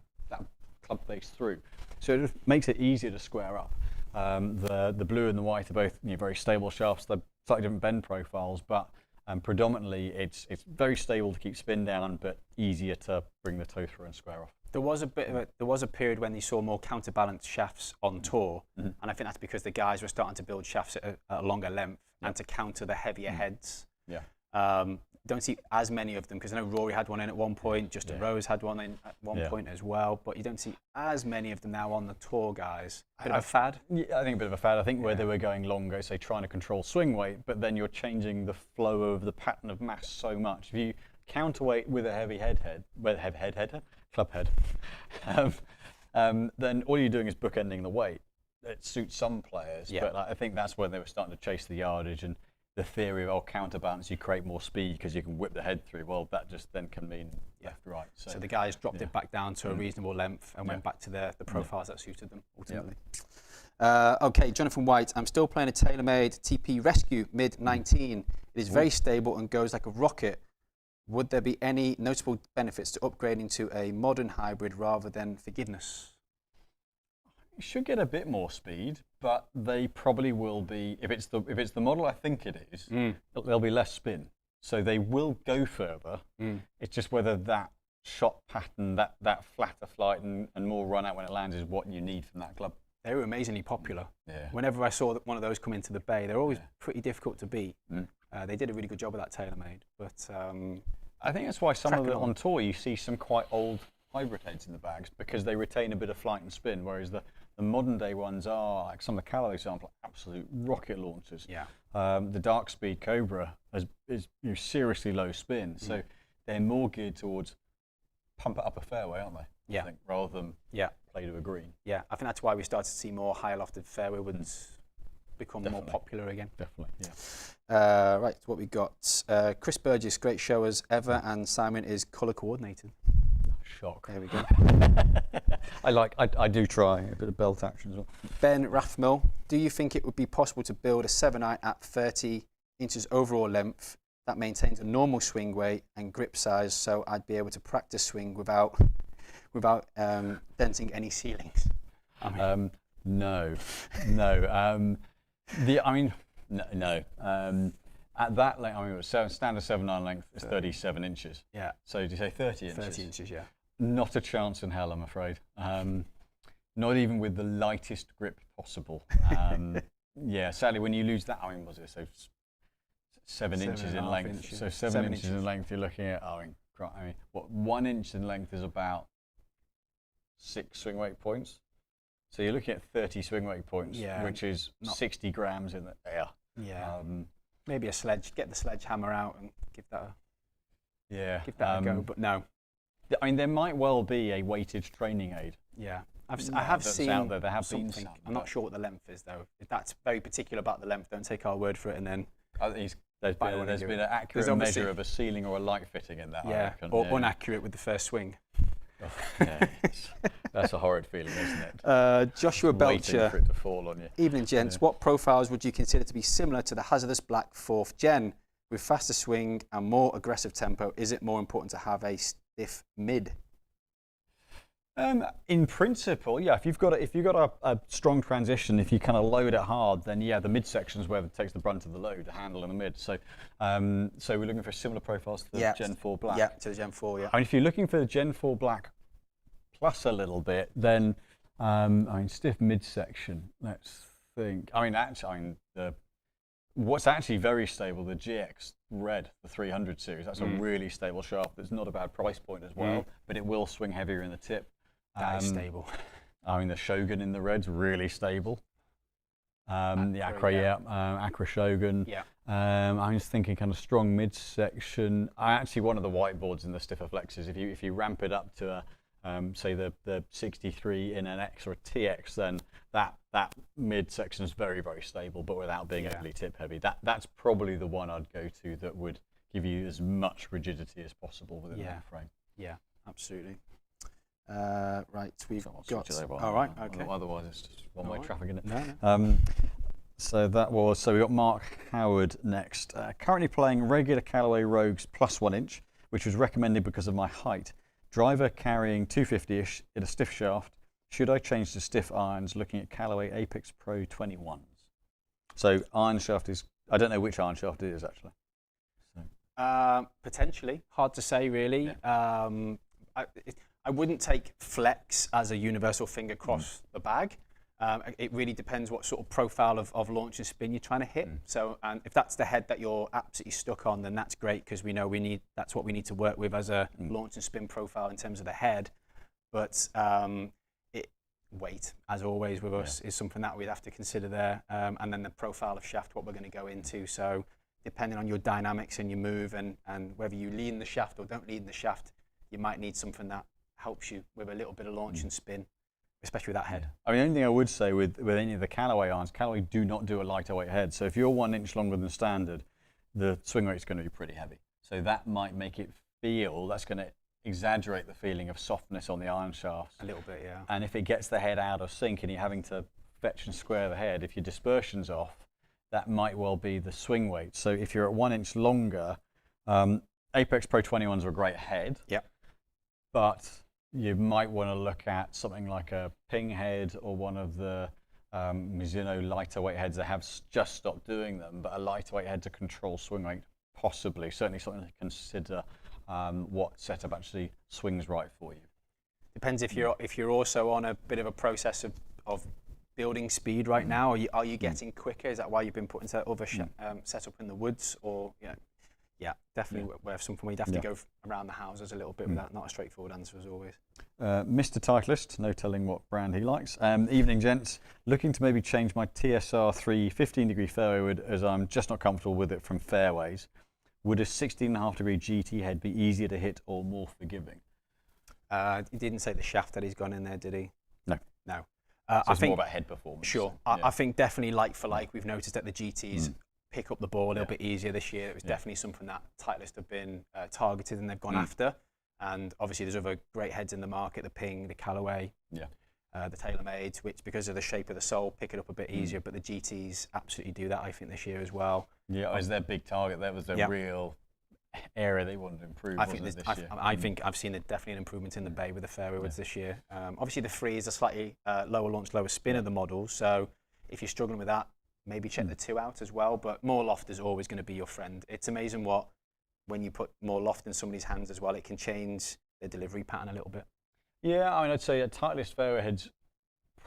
club face through. So it just makes it easier to square up. The blue and the white are both very stable shafts. They're slightly different bend profiles, but predominantly it's very stable to keep spin down, but easier to bring the toe through and square off. There was a period when you saw more counterbalance shafts on tour, and I think that's because the guys were starting to build shafts at a longer length and to counter the heavier heads. Don't see as many of them, because I know Rory had one in at one point, Justin Rose had one in at one point as well, but you don't see as many of them now on the tour, guys. Bit of a fad? Yeah, I think a bit of a fad. I think where they were going longer, say trying to control swing weight, but then you're changing the flow of the pattern of mass so much. If you counterweight with a heavy club head, then all you're doing is bookending the weight. It suits some players, but I think that's when they were starting to chase the yardage, and the theory of counterbalance, you create more speed because you can whip the head through. Well, that just then can mean left, right. So the guys dropped it back down to a reasonable length and went back to the profiles that suited them ultimately. Okay, Jonathan White. I'm still playing a TaylorMade TP Rescue mid 19. It is very stable and goes like a rocket. Would there be any notable benefits to upgrading to a modern hybrid rather than forgiveness? You should get a bit more speed, but they probably will be, if it's the model I think it is, there'll be less spin. So they will go further. It's just whether that shot pattern, that flatter flight and more run out when it lands is what you need from that club. They were amazingly popular. Yeah. Whenever I saw one of those come into the bay, they're always pretty difficult to beat. They did a really good job of that TaylorMade. But I think that's why some of them on tour you see some quite old hybrid heads in the bags, because they retain a bit of flight and spin, whereas the modern day ones are, like some of the Callaway example, absolute rocket launchers. The Dark Speed Cobra is seriously low spin, so they're more geared towards pump it up a fairway, aren't they? I think, rather than play to a green. Yeah, I think that's why we started to see more higher lofted fairway woods become more popular again. Definitely, yeah. Right, what we got. Chris Burgess, great show as ever, and Simon is colour coordinated. Shock. There we go. I do try a bit of belt action as well. Ben Rathmill, do you think it would be possible to build a 7-iron at 30 inches overall length that maintains a normal swing weight and grip size, so I'd be able to practice swing without without denting any ceilings? No, no. No. At that length, it was standard 7/9 length is 37 inches. Yeah. So did you say 30 inches? 30 inches, yeah. Not a chance in hell, I'm afraid. Not even with the lightest grip possible. Yeah, sadly, when you lose that, was it so 7 inches in length? Inches. So 7 inches in length, you're looking at, 1 inch in length is about 6 swing weight points. So you're looking at 30 swing weight points, which is 60 grams in the air. Yeah. Maybe a sledge. Get the sledgehammer out and give that a go. But no. There might well be a weighted training aid. Yeah. I have seen out there. There have something. been some, I'm not sure what the length is though. If that's very particular about the length, don't take our word for it. And then there's been an accurate measure of a ceiling or a light fitting in that. Yeah. I reckon. Or inaccurate with the first swing. Yeah, that's a horrid feeling, isn't it? Joshua Belcher. Waiting for it to fall on you. Evening, gents. What profiles would you consider to be similar to the hazardous black 4th gen? With faster swing and more aggressive tempo, is it more important to have a stiff mid? In principle, yeah. If you've got a strong transition, if you kind of load it hard, then yeah, the midsection is where it takes the brunt of the load, the handle in the mid. So, so we're looking for similar profiles to the Gen 4 Black. Yeah, to the Gen 4. Yeah. If you're looking for the Gen 4 Black plus a little bit, then stiff midsection. Let's think. What's actually very stable, the GX Red, the 300 series. That's a really stable shaft. That's not a bad price point as well, but it will swing heavier in the tip. That is stable. The Shogun in the red's really stable. The Acra Shogun. Yeah. I'm just thinking kind of strong midsection. One of the whiteboards in the stiffer flexes, if you ramp it up to say the 63 in an X or a TX, then that midsection is very, very stable, but without being overly tip heavy. That's probably the one I'd go to that would give you as much rigidity as possible within that frame. Yeah, absolutely. Right, we've got. All right, okay. Otherwise, it's just one-way traffic, isn't it? No. So we got Mark Howard next. Currently playing regular Callaway Rogues plus 1 inch, which was recommended because of my height. Driver carrying 250-ish in a stiff shaft. Should I change to stiff irons? Looking at Callaway Apex Pro 21s. So iron shaft is. I don't know which iron shaft it is actually. So. Potentially, hard to say really. Yeah. I wouldn't take flex as a universal finger across the bag. It really depends what sort of profile of launch and spin you're trying to hit. So, and if that's the head that you're absolutely stuck on, then that's great because we know that's what we need to work with as a launch and spin profile in terms of the head. But weight, as always with us, is something that we'd have to consider there. And then the profile of shaft, what we're going to go into. So, depending on your dynamics and your move and whether you lean the shaft or don't lean the shaft, you might need something that helps you with a little bit of launch and spin, especially with that head. The only thing I would say with any of the Callaway irons, Callaway do not do a lighter weight head. So if you're 1 inch longer than standard, the swing rate's going to be pretty heavy. So that might make it that's going to exaggerate the feeling of softness on the iron shafts. A little bit, yeah. And if it gets the head out of sync and you're having to fetch and square the head, if your dispersion's off, that might well be the swing weight. So if you're at 1 inch longer, Apex Pro 21s are a great head. Yep. But you might want to look at something like a Ping head or one of the Mizuno lighter weight heads that have just stopped doing them, but a lighter weight head to control swing weight, possibly. Certainly something to consider what setup actually swings right for you. Depends if you're also on a bit of a process of building speed right now. Are you getting quicker? Is that why you've been put into that other setup in the woods? Or yeah, definitely where something we'd have to go around the houses a little bit with that. Not a straightforward answer as always. Mr. Titleist, no telling what brand he likes. Evening, gents. Looking to maybe change my TSR3 15-degree fairway wood as I'm just not comfortable with it from fairways. Would a 16.5-degree GT head be easier to hit or more forgiving? He didn't say the shaft that he's gone in there, did he? No. No. So I think more about head performance. Sure. I think definitely like for like, we've noticed that the GTs pick up the ball a little bit easier this year. It was definitely something that Titleist have been targeted and they've gone after. And obviously there's other great heads in the market, the Ping, the Callaway, the TaylorMade, which because of the shape of the sole pick it up a bit easier, but the GTs absolutely do that I think this year as well. Yeah, as their big target, that was their real area they wanted to improve. I think I've seen definitely an improvement in the bay with the fairway woods this year. Obviously, the 3 is a slightly lower launch, lower spin of the model. So if you're struggling with that, maybe check the 2 out as well. But more loft is always going to be your friend. It's amazing when you put more loft in somebody's hands as well, it can change their delivery pattern a little bit. Yeah, I mean, I'd say Titleist fairway heads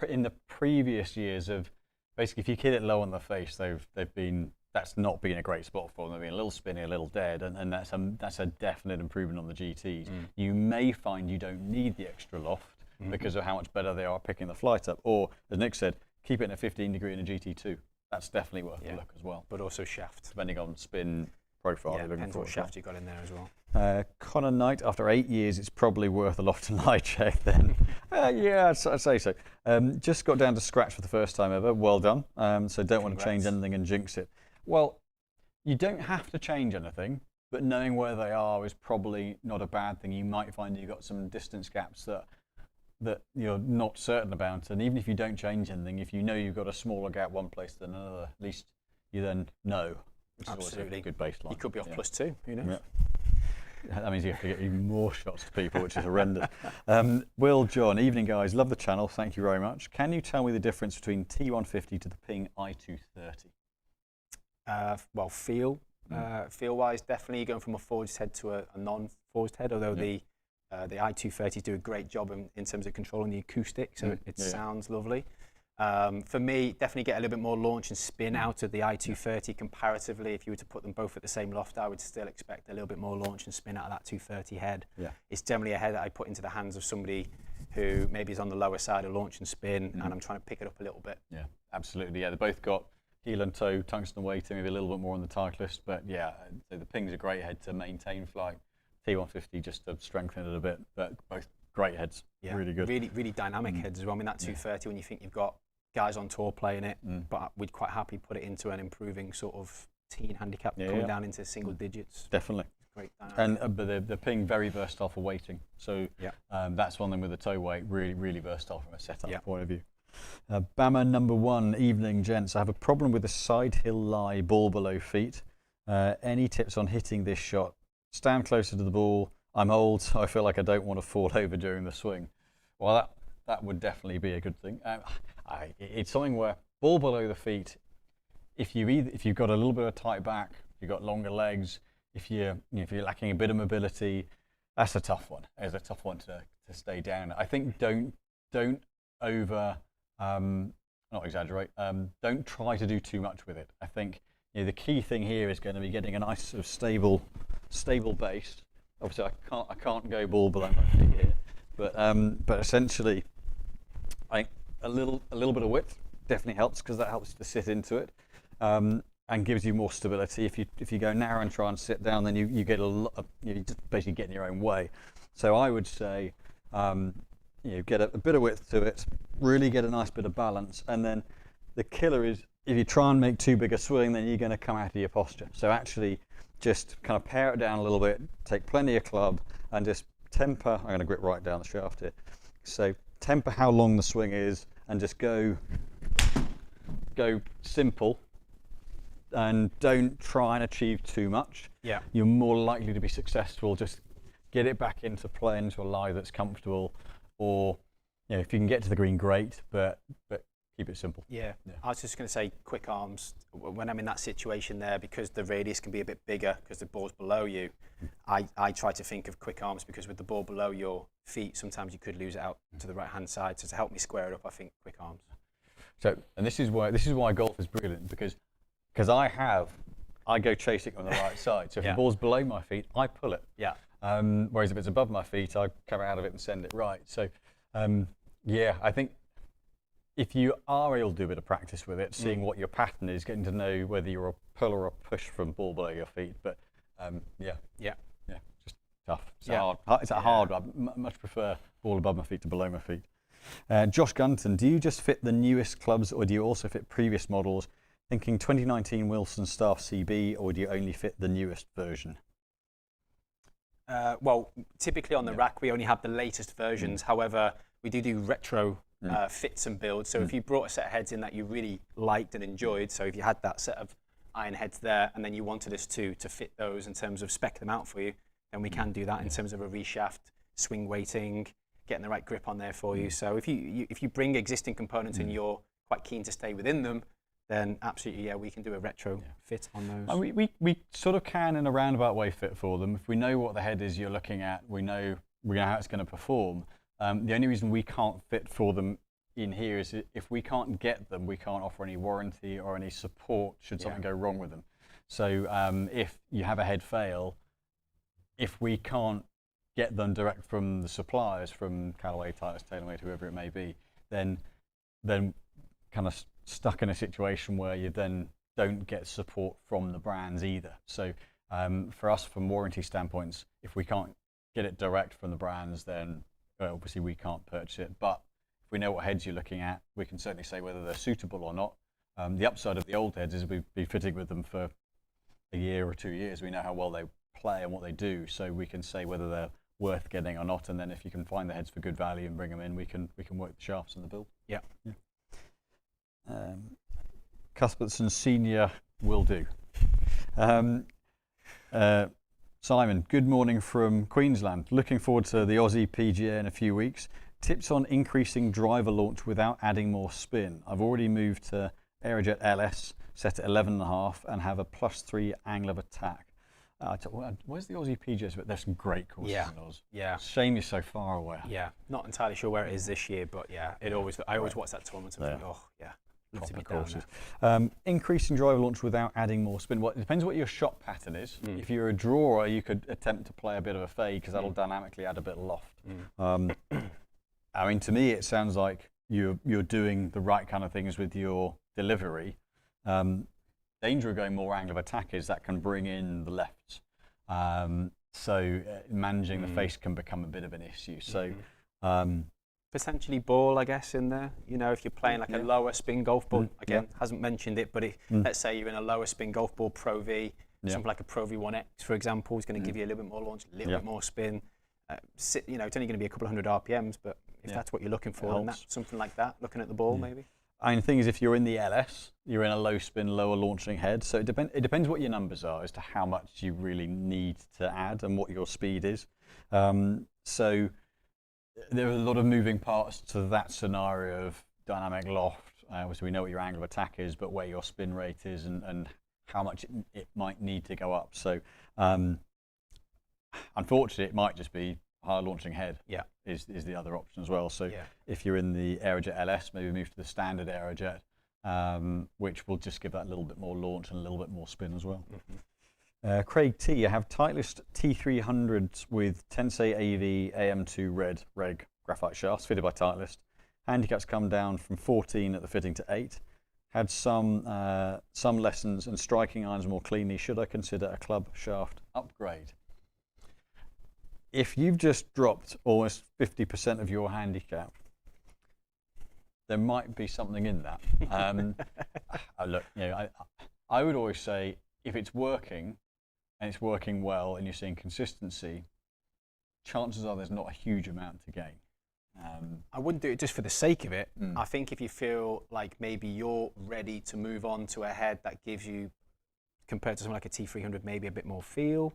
in the previous years have basically, if you hit it low on the face, that's not been a great spot for them. They've been a little spinny, a little dead, and that's a definite improvement on the GTs. You may find you don't need the extra loft because of how much better they are picking the flight up. Or, as Nick said, keep it in a 15 degree in a GT2. That's definitely worth a look as well. But also shaft. Depending on spin profile. Yeah, depends what shaft you got in there as well. Connor Knight, after 8 years, it's probably worth a loft and lie check then. Yeah, I'd say so. Just got down to scratch for the first time ever. Well done. So don't want to change anything and jinx it. Well, you don't have to change anything, but knowing where they are is probably not a bad thing. You might find you've got some distance gaps that you're not certain about, and even if you don't change anything, if you know you've got a smaller gap one place than another, at least you then know. Which Absolutely. is a good baseline. You could be off +2, who knows? Yeah. That means you have to get even more shots to people, which is horrendous. Will John, evening guys, love the channel, thank you very much. Can you tell me the difference between T150 to the Ping I230? Well, feel-wise, definitely going from a forged head to a non-forged head, although the I230s do a great job in terms of controlling the acoustic, so it sounds lovely. For me, definitely get a little bit more launch and spin out of the I230 comparatively. If you were to put them both at the same loft, I would still expect a little bit more launch and spin out of that 230 head. It's generally a head that I put into the hands of somebody who maybe is on the lower side of launch and spin, and I'm trying to pick it up a little bit. Yeah, absolutely. Yeah, they both got heel and toe, tungsten weighting, maybe a little bit more on the Titleist, but yeah, so the Ping's a great head to maintain flight. T150 just to strengthen it a bit, but both great heads. Yeah, really good. Really dynamic heads as well. I mean, that 230, when you think you've got guys on tour playing it, but we'd quite happy put it into an improving sort of teen handicap, coming down into single digits. Definitely. Great dynamic. And but the Ping, very versatile for weighting. So that's one thing with the toe weight, really versatile from a setup point of view. Bama number 1, evening gents. I have a problem with the side hill lie, ball below feet. Any tips on hitting this shot? Stand closer to the ball. I'm old, so I feel like I don't want to fall over during the swing. Well, that would definitely be a good thing. It's something where ball below the feet, if you've got a little bit of tight back, you've got longer legs, if you're lacking a bit of mobility, that's a tough one. It's a tough one to stay down. I think don't not exaggerate. Don't try to do too much with it. I think the key thing here is going to be getting a nice sort of stable base. Obviously, I can't go ball below my feet here, but essentially, I think a little bit of width definitely helps, because that helps you to sit into it and gives you more stability. If you go narrow and try and sit down, then you get you just basically get in your own way. So I would say get a bit of width to it, really get a nice bit of balance, and then the killer is if you try and make too big a swing, then you're going to come out of your posture. So actually just kind of pare it down a little bit, take plenty of club, and just temper. I'm going to grip right down the shaft here. So temper how long the swing is, and just go simple, and don't try and achieve too much. Yeah, you're more likely to be successful. Just get it back into play, into a lie that's comfortable, or if you can get to the green, great, but keep it simple. Yeah. I was just going to say, quick arms. When I'm in that situation there, because the radius can be a bit bigger because the ball's below you, I try to think of quick arms, because with the ball below your feet, sometimes you could lose it out to the right hand side. So to help me square it up, I think quick arms. So, and this is why golf is brilliant, because I go chasing on the right side. So if the ball's below my feet, I pull it. Yeah. Whereas if it's above my feet, I come out of it and send it right. So I think if you are able to do a bit of practice with it, seeing what your pattern is, getting to know whether you're a pull or a push from ball below your feet. But just tough. It's hard. It's hard. I much prefer ball above my feet to below my feet. Josh Gunton, do you just fit the newest clubs, or do you also fit previous models? Thinking 2019 Wilson Staff CB, or do you only fit the newest version? Well, typically on the rack, we only have the latest versions. However, we do retro fits and builds. So if you brought a set of heads in that you really liked and enjoyed, so if you had that set of iron heads there, and then you wanted us to fit those in terms of spec them out for you, then we can do that in terms of a reshaft, swing weighting, getting the right grip on there for you. So if you bring existing components and you're quite keen to stay within them, then absolutely, yeah, we can do a retro fit on those. And we sort of can in a roundabout way fit for them. If we know what the head is you're looking at, we know how it's going to perform. The only reason we can't fit for them in here is if we can't get them, we can't offer any warranty or any support should something go wrong with them. So if you have a head fail, if we can't get them direct from the suppliers, from Callaway, Titleist, TaylorMade, whoever it may be, then kind of stuck in a situation where you then don't get support from the brands either. So for us, from warranty standpoints, if we can't get it direct from the brands, then obviously we can't purchase it. But if we know what heads you're looking at, we can certainly say whether they're suitable or not. The upside of the old heads is we've been fitting with them for a year or 2 years. We know how well they play and what they do, so we can say whether they're worth getting or not. And then if you can find the heads for good value and bring them in, we can work the shafts and the build. Yeah. Cuthbertson Senior will do. Simon, good morning from Queensland. Looking forward to the Aussie PGA in a few weeks. Tips on increasing driver launch without adding more spin. I've already moved to Aerojet LS, set at 11.5 and have a +3 angle of attack. Where's the Aussie PGA? But there's some great courses in Oz. Yeah. Shame you're so far away. Yeah. Not entirely sure where it is this year, but yeah, I always watch that tournament and think, oh yeah. Proper courses. Increasing driver launch without adding more spin. Well, it depends what your shot pattern is. If you're a drawer, you could attempt to play a bit of a fade because that'll dynamically add a bit of loft. I mean, to me, it sounds like you're doing the right kind of things with your delivery. Danger of going more angle of attack is that can bring in the lefts. So managing the face can become a bit of an issue. So. Potentially ball, I guess, in there. You know, if you're playing like a lower spin golf ball, again, hasn't mentioned it, but let's say you're in a lower spin golf ball, Pro V, something like a Pro V1X, for example, is going to give you a little bit more launch, a little bit more spin. You know, it's only going to be a couple of hundred RPMs, but if that's what you're looking for, then that's something like that, looking at the ball maybe. I mean, the thing is, if you're in the LS, you're in a low spin, lower launching head. So it depends what your numbers are as to how much you really need to add and what your speed is. So there are a lot of moving parts to that scenario of dynamic loft. Obviously, we know what your angle of attack is, but where your spin rate is and how much it might need to go up. So unfortunately, it might just be higher launching head is the other option as well. So if you're in the Aerojet LS, maybe move to the standard Aerojet, which will just give that little bit more launch and a little bit more spin as well. Craig T, I have Titleist T300s with Tensei AV AM2 red reg graphite shafts fitted by Titleist. Handicaps come down from 14 at the fitting to 8. Had some lessons and striking irons more cleanly. Should I consider a club shaft upgrade? If you've just dropped almost 50% of your handicap, there might be something in that. Look, you know, I would always say if it's working, and it's working well and you're seeing consistency, chances are there's not a huge amount to gain. I wouldn't do it just for the sake of it. I think if you feel like maybe you're ready to move on to a head that gives you, compared to something like a T300, maybe a bit more feel,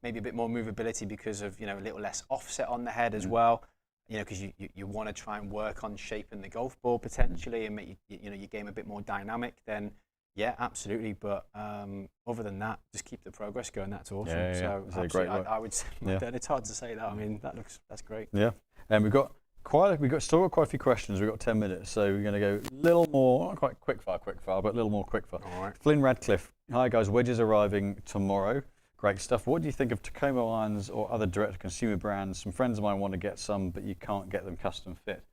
maybe a bit more movability because of, you know, a little less offset on the head as well, you know, because you want to try and work on shaping the golf ball potentially and make your game a bit more dynamic, then yeah, absolutely. But other than that, just keep the progress going. That's awesome. So great work. I would say it's hard to say that. I mean, that's great. Yeah, and we've still got quite a few questions. We've got 10 minutes, so we're going to go a little more, not quite quick fire, but a little more quick fire. All right. Flynn Radcliffe, hi guys, wedges arriving tomorrow. Great stuff. What do you think of Tacoma irons or other direct-to-consumer brands? Some friends of mine want to get some, but you can't get them custom fit.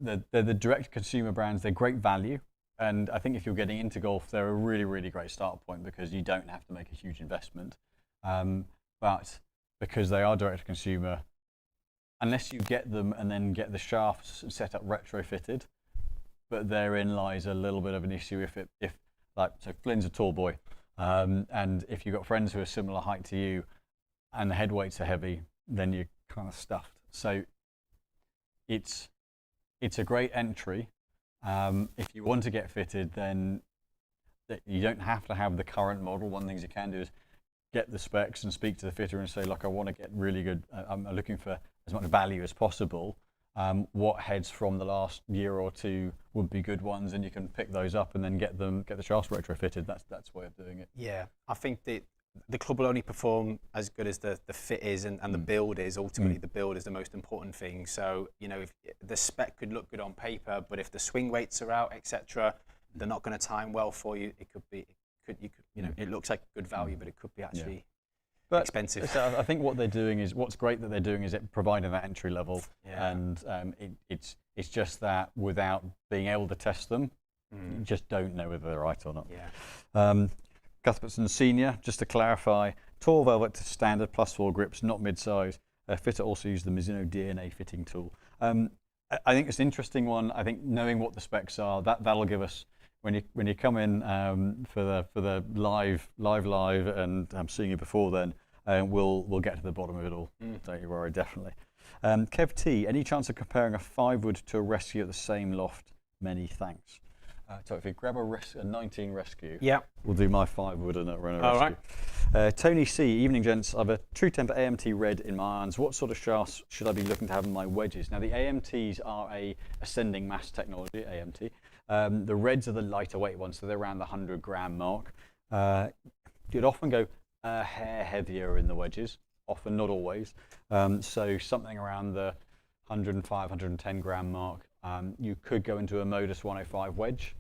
They're the direct-to-consumer brands. They're great value. And I think if you're getting into golf, they're a really, really great start point because you don't have to make a huge investment. But because they are direct to consumer, unless you get them and then get the shafts set up retrofitted, but therein lies a little bit of an issue so Flynn's a tall boy, and if you've got friends who are similar height to you and the head weights are heavy, then you're kind of stuffed. So it's a great entry. If you want to get fitted, then you don't have to have the current model. One of the things you can do is get the specs and speak to the fitter and say, look, I want to get really good. I'm looking for as much value as possible. What heads from the last year or two would be good ones, and you can pick those up and then get the shafts retrofitted. That's a way of doing it. Yeah, I think the club will only perform as good as the fit is and the build is. Ultimately, the build is the most important thing. So, you know, if the spec could look good on paper, but if the swing weights are out, etc., they're not going to time well for you. It could be, you know, it looks like good value, but it could be actually expensive. So I think what they're doing is, what's great that they're doing is it providing that entry level, and it's just that without being able to test them, you just don't know whether they're right or not. Yeah. Cuthbertson Senior, just to clarify, tall velvet to standard +4 grips, not mid-size. Fitter also used the Mizuno DNA fitting tool. I think it's an interesting one. I think knowing what the specs are, that'll give us, when you come in for the live, and I'm seeing you before then, we'll get to the bottom of it all. Don't you worry, definitely. Kev T, any chance of comparing a 5-wood to a rescue at the same loft? Many thanks. So if you grab a 19 rescue, we'll do my 5-wood and a rescue. All right. Tony C, evening gents. I have a True Temper AMT red in my irons. What sort of shafts should I be looking to have in my wedges? Now the AMTs are a ascending mass technology, AMT. The reds are the lighter weight ones, so they're around the 100-gram mark. You'd often go a hair heavier in the wedges, often, not always. So something around the 105, 110-gram mark. You could go into a Modus 105 wedge,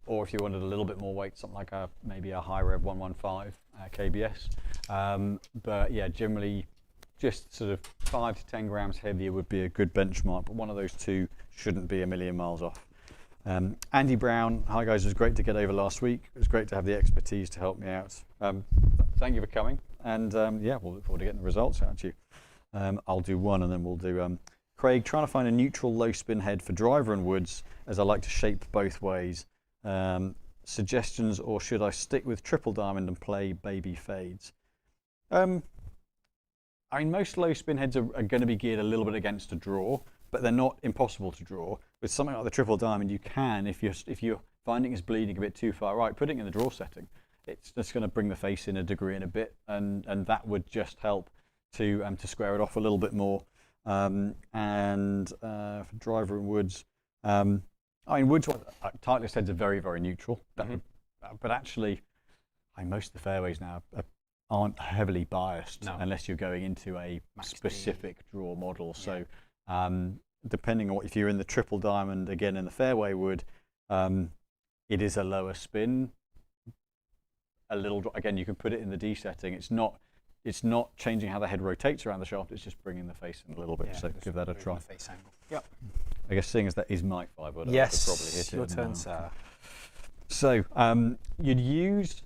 or if you wanted a little bit more weight, something like maybe a High Rev 115 KBS. But yeah, generally just sort of 5 to 10 grams heavier would be a good benchmark, but one of those two shouldn't be a million miles off. Andy Brown, hi guys, it was great to get over last week. It was great to have the expertise to help me out. Thank you for coming, and yeah, we'll look forward to getting the results out to you. I'll do one and then we'll do Craig, trying to find a neutral low spin head for driver and woods, as I like to shape both ways. Suggestions, or should I stick with triple diamond and play baby fades? I mean, most low spin heads are going to be geared a little bit against a draw, but they're not impossible to draw. With something like the triple diamond, you can, if you're finding it's bleeding a bit too far right, put it in the draw setting. It's just going to bring the face in a degree and a bit, and that would just help to square it off a little bit more. For driver and woods, I mean, woods tightness heads are very, very neutral. But actually, I mean, most of the fairways now aren't heavily biased unless you're going into a specific draw model. So depending on if you're in the triple diamond, again in the fairway wood, it is a lower spin. Again, you can put it in the D setting. It's not changing how the head rotates around the shaft, it's just bringing the face in a little bit, so give that a try. Face angle. Yep. I guess seeing as that is my 5-wood, yes, I could probably hit it. Your turn, sir. So you'd use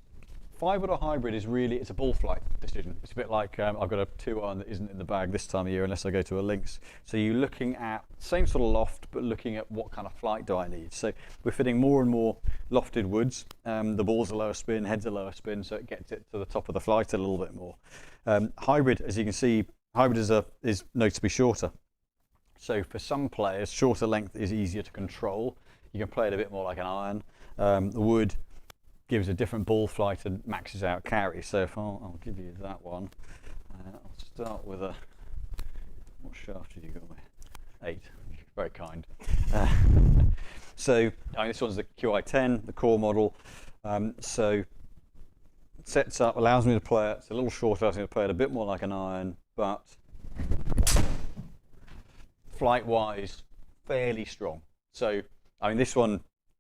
5-wood or hybrid it's a ball flight decision. It's a bit like I've got a 2-iron that isn't in the bag this time of year unless I go to a links. So you're looking at same sort of loft, but looking at what kind of flight do I need. So we're fitting more and more lofted woods. The ball's a lower spin, head's a lower spin, so it gets it to the top of the flight a little bit more. Hybrid, as you can see, hybrid is noticeably shorter. So for some players, shorter length is easier to control. You can play it a bit more like an iron. The wood gives a different ball flight and maxes out carry. So if I'll give you that one. I'll start with what shaft did you go with? 8. Very kind. So this one's the QI10, the core model. So it sets up, allows me to play it. It's a little shorter, allows me to play it a bit more like an iron, but flight-wise, fairly strong. So I mean, this one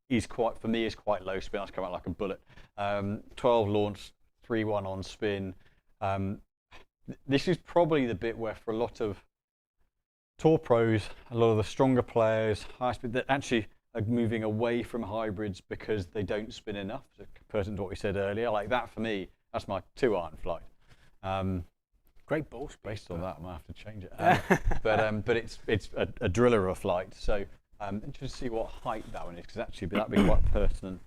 is quite low spin. That's come out like a bullet. 12 launch, 3-1 on spin. This is probably the bit where for a lot of tour pros, a lot of the stronger players, high speed, that actually are moving away from hybrids because they don't spin enough. So pertinent to what we said earlier, like that for me, that's my 2-iron flight. Great ball speed. Based on that, I might have to change it. But it's a driller of a flight. So just see what height that one is, because actually that'd be quite a pertinent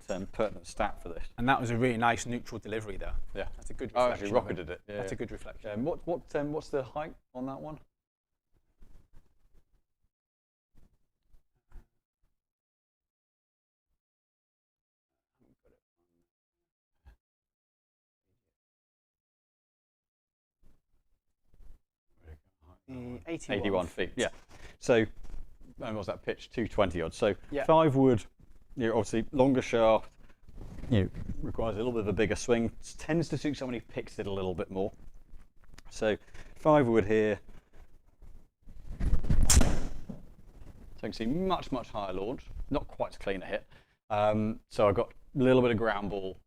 stat for this. And that was a really nice neutral delivery there. Yeah, that's a good reflection. I actually rocketed it. Yeah, that's a good reflection. What's the height on that one? 81 feet. Yeah. So, and what's that pitch? 220 odd. So Yeah. 5 wood, obviously longer shaft, requires a little bit of a bigger swing. Tends to suit someone who picks it a little bit more. So 5 wood here. So you can see much higher launch, not quite as clean a hit. So I've got a little bit of ground ball,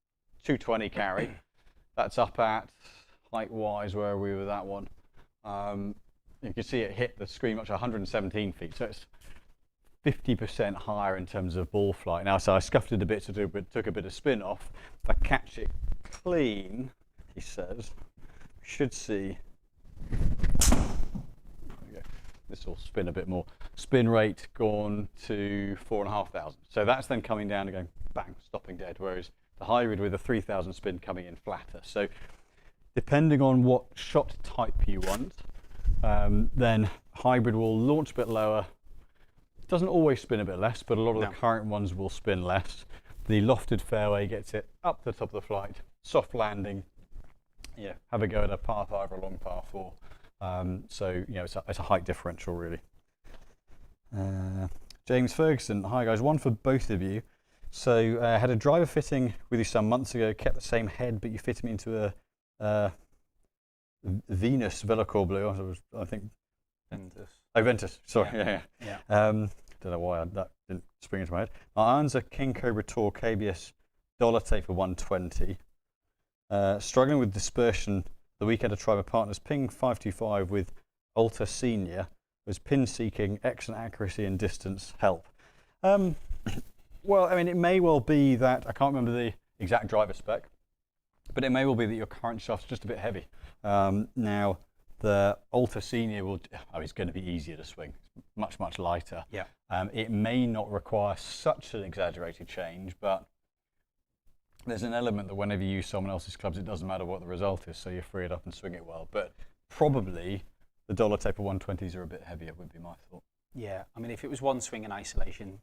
220 carry. That's up at height-wise, where are we with that one? You can see it hit the screen much 117 feet, so it's 50% higher in terms of ball flight. Now, so I scuffed it a bit, took a bit of spin off. If I catch it clean, he says, we should see. This will spin a bit more. Spin rate gone to 4,500. So that's then coming down and going bang, stopping dead. Whereas the hybrid with a 3,000 spin coming in flatter. So depending on what shot type you want, then hybrid will launch a bit lower. It doesn't always spin a bit less, but a lot of the current ones will spin less. The lofted fairway gets it up to the top of the flight, soft landing. Yeah, have a go at a par 5 or a long par 4. So it's a height differential really. James Ferguson, hi guys, one for both of you. So I had a driver fitting with you some months ago, kept the same head, but you fitted me into a Venus Velocore blue. I think Ventus. Oh, Ventus. Sorry. Yeah. Don't know why that didn't spring into my head. My irons are King Cobra Tour KBS dollar taper 120. Struggling with dispersion. The weekend I tried my partner's ping 525 with Alta Senior. Was pin seeking, excellent accuracy and distance help. Well, I mean, it may well be that, I can't remember the exact driver spec, but it may well be that your current shaft's just a bit heavy. Now, the Alta Senior is going to be easier to swing, much lighter. Yeah. It may not require such an exaggerated change, but there's an element that whenever you use someone else's clubs, it doesn't matter what the result is, so you free it up and swing it well. But probably the dollar taper 120s are a bit heavier, would be my thought. Yeah, I mean, if it was one swing in isolation,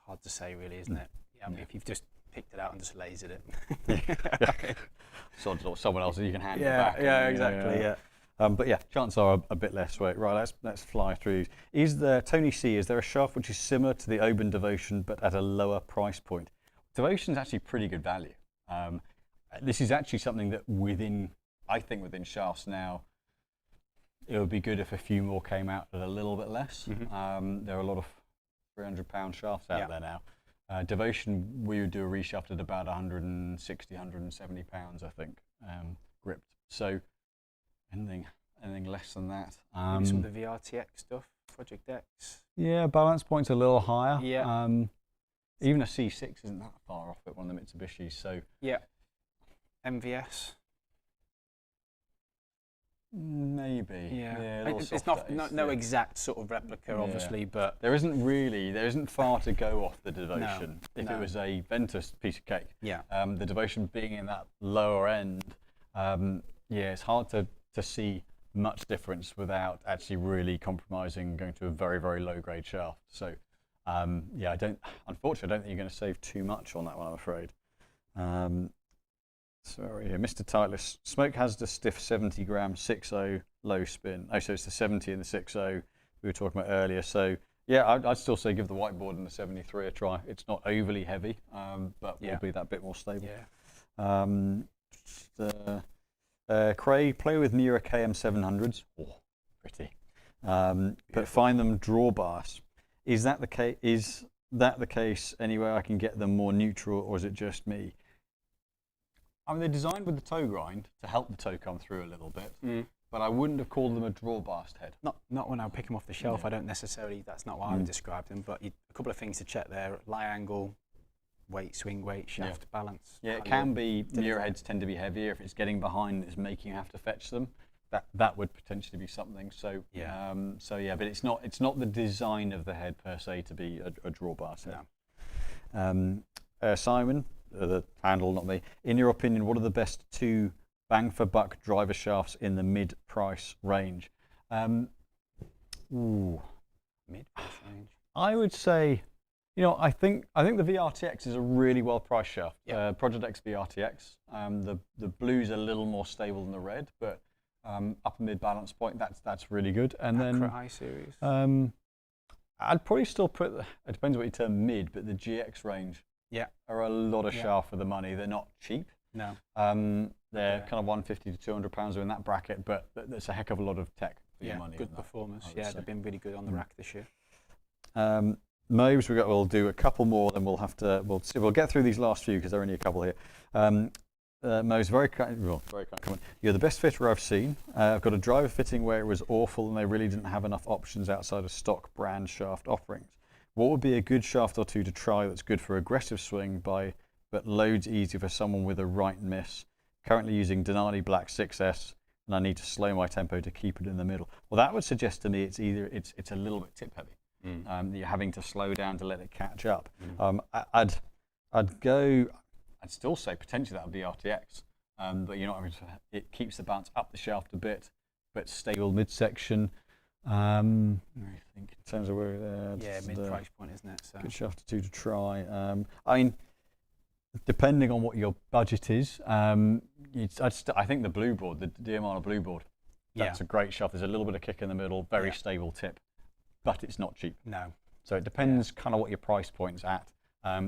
hard to say really, isn't it? Yeah, I mean, if you've just picked it out and just lasered it. Sods or someone else, you can hand it Yeah, back. yeah, exactly, yeah. But yeah, chances are a bit less weight. Right, let's fly through. Is there, Tony C, is there a shaft which is similar to the Oban Devotion but at a lower price point? Devotion's actually pretty good value. This is actually something that I think within shafts now, it would be good if a few more came out at a little bit less. Mm-hmm. There are a lot of £300 shafts out there now. Devotion, we would do a reshaft at about 160, 170 pounds, I think, gripped. So anything less than that. Maybe some of the VRTX stuff, Project X. Yeah, balance point's a little higher. Yeah. Even a C6 isn't that far off it, one of the Mitsubishis. So yeah. MVS. Maybe. Yeah. It's not no exact sort of replica, obviously, but there isn't far to go off the Devotion. If it was a Ventus piece of cake. Yeah. The Devotion being in that lower end, it's hard to see much difference without actually really compromising going to a very, very low grade shaft. So unfortunately, I don't think you're going to save too much on that one, I'm afraid. Sorry, Mr. Titleist. Smoke hazardous stiff 70 gram 6.0 low spin. Oh, so it's the 70 and the 6.0 we were talking about earlier. So yeah, I'd still say give the whiteboard and the 73 a try. It's not overly heavy, but will be that bit more stable. Yeah. Craig, play with Mura KM 700s. Oh, pretty. But find them drawbars. Is that the case anywhere I can get them more neutral, or is it just me? I mean, they're designed with the toe grind to help the toe come through a little bit, but I wouldn't have called them a drawbast head. Not when I pick them off the shelf. I don't necessarily. That's not what I would describe them. But a couple of things to check there: lie angle, weight, swing weight, shaft balance. Yeah, it can be. Mirror heads tend to be heavier. If it's getting behind, it's making you have to fetch them. That would potentially be something. So but it's not the design of the head per se to be a drawbast head. No. Simon. The handle, not me. In your opinion, what are the best 2 bang for buck driver shafts in the mid-price range? Mid-price range. I would say, I think the VRTX is a really well-priced shaft. Project X VRTX. The blue's a little more stable than the red, but upper mid balance point. That's really good. And then I series. I'd probably still put, it depends what you term mid, but the GX range are a lot of shaft for the money. They're not cheap. No. They're kind of £150 to £200 are in that bracket, but there's a heck of a lot of tech for your money. Good performance. They've been really good on the rack this year. Moves, we'll do a couple more, then we'll get through these last few because there are only a couple here. Mo's very kind comment. You're the best fitter I've seen. I've got a driver fitting where it was awful and they really didn't have enough options outside of stock brand shaft offerings. What would be a good shaft or two to try that's good for aggressive swing but loads easier for someone with a right miss? Currently using Denali Black 6S and I need to slow my tempo to keep it in the middle. Well, that would suggest to me it's a little bit tip heavy. You're having to slow down to let it catch up. I'd still say potentially that would be RTX, but you're not having to, it keeps the bounce up the shaft a bit, but stable midsection. I think in terms of where mid price point, isn't it? So. Good shaft or two to try. I mean, depending on what your budget is, I think the blue board, the Diamana blue board, that's a great shaft. There's a little bit of kick in the middle, very stable tip, but it's not cheap. No. So it depends kind of what your price point's at.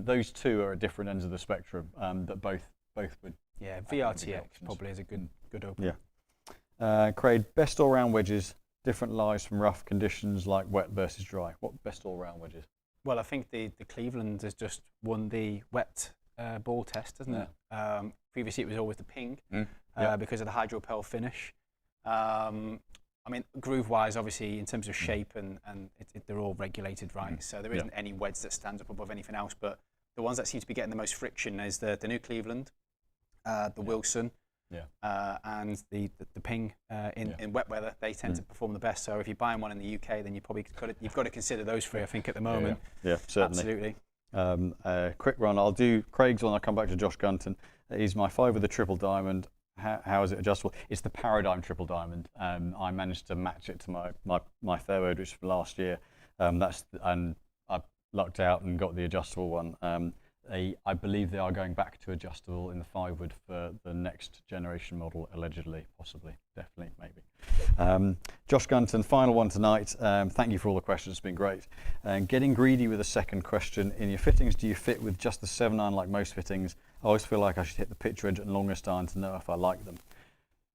Those two are at different ends of the spectrum, but both would. Yeah, VRTX probably is a good opener. Yeah. Craig, best all-round wedges, different lies from rough conditions like wet versus dry. What best all-round wedges? Well, I think the Cleveland has just won the wet ball test, hasn't it? Previously, it was always the ping because of the hydropel finish. I mean, groove-wise, obviously, in terms of shape and they're all regulated, right? So there isn't any wedge that stands up above anything else. But the ones that seem to be getting the most friction is the new Cleveland, the Wilson, and the ping in wet weather. They tend to perform the best. So if you're buying one in the UK, then you've got to consider those three. I think at the moment. Yeah, certainly. Absolutely. Quick run. I'll do Craig's one. I'll come back to Josh Gunton. He's my 5 with a triple diamond. How is it adjustable? It's the Paradigm Triple Diamond. I managed to match it to my Fairway, which from last year. And I lucked out and got the adjustable one. I believe they are going back to adjustable in the 5-wood for the next generation model, allegedly, possibly, definitely, maybe. Josh Gunton, final one tonight. Thank you for all the questions, it's been great. Getting greedy with a second question. In your fittings, do you fit with just the 7-iron like most fittings? I always feel like I should hit the pitch edge and longest iron to know if I like them.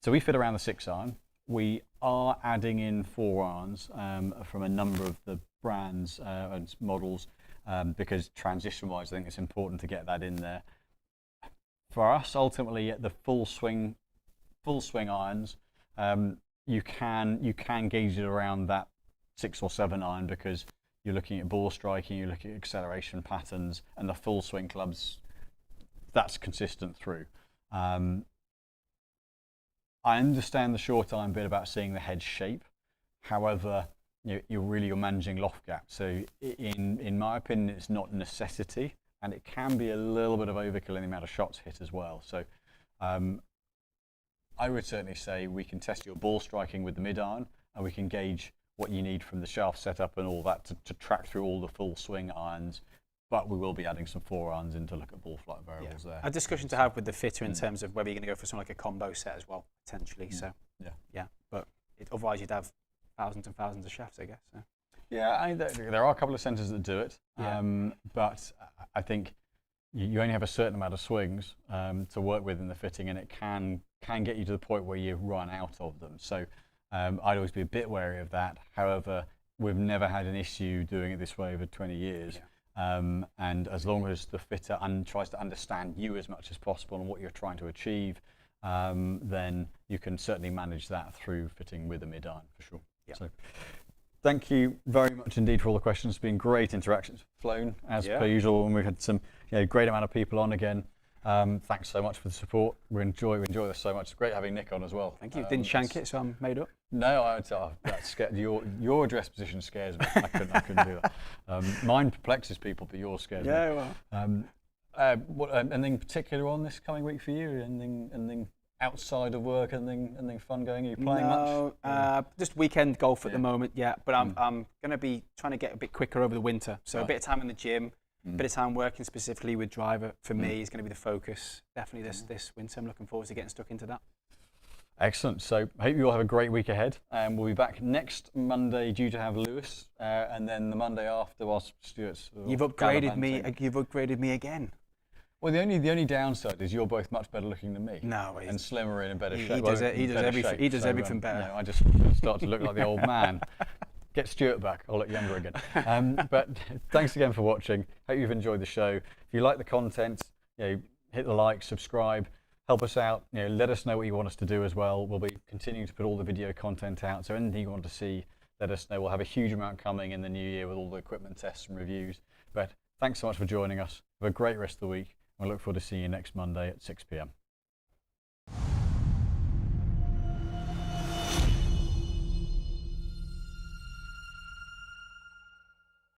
So we fit around the 6-iron. We are adding in 4 irons from a number of the brands and models because transition-wise, I think it's important to get that in there. For us, ultimately, at the full swing irons, you can gauge it around that 6 or 7 iron because you're looking at ball striking, you're looking at acceleration patterns, and the full swing clubs. That's consistent through. I understand the short iron bit about seeing the head shape. However, you're managing loft gap. So in my opinion, it's not a necessity, and it can be a little bit of overkill in the amount of shots hit as well. So I would certainly say we can test your ball striking with the mid iron, and we can gauge what you need from the shaft setup and all that to track through all the full swing irons. But we will be adding some 4 irons in to look at ball flight variables there. A discussion to have with the fitter in terms of whether you're going to go for something like a combo set as well, potentially. So, but otherwise you'd have thousands and thousands of shafts, I guess. So. Yeah, there are a couple of centres that do it, but I think you only have a certain amount of swings to work with in the fitting, and it can get you to the point where you run out of them. So I'd always be a bit wary of that. However, we've never had an issue doing it this way over 20 years. And as long as the fitter tries to understand you as much as possible and what you're trying to achieve, then you can certainly manage that through fitting with a mid-iron for sure. So, thank you very much indeed for all the questions. It's been great interactions. Flown as per usual, and we've had some great amount of people on again. Thanks so much for the support. We enjoy this so much. It's great having Nick on as well. Thank you. Didn't shank it, so I'm made up. No, that's scared. Your dress position scares me. I couldn't do that. Mine perplexes people, but yours scares me. Well. Anything particular on this coming week for you? Anything outside of work? Anything fun going? Are you playing much? Just weekend golf at the moment. Yeah, but I'm going to be trying to get a bit quicker over the winter. So a bit of time in the gym. A bit of time working specifically with driver for me is going to be the focus. Definitely this winter. I'm looking forward to getting stuck into that. Excellent. So I hope you all have a great week ahead. And we'll be back next Monday due to have Lewis, and then the Monday after whilst Stuart's You've upgraded me. You've upgraded me again. Well, the only downside is you're both much better looking than me. No, and slimmer and in better shape. He does everything. He does everything better. You know, I just start to look like the old man. Get Stuart back. I'll look younger again. But thanks again for watching. Hope you've enjoyed the show. If you like the content, hit the like, subscribe, help us out. Let us know what you want us to do as well. We'll be continuing to put all the video content out. So anything you want to see, let us know. We'll have a huge amount coming in the new year with all the equipment tests and reviews. But thanks so much for joining us. Have a great rest of the week. I look forward to seeing you next Monday at 6 p.m.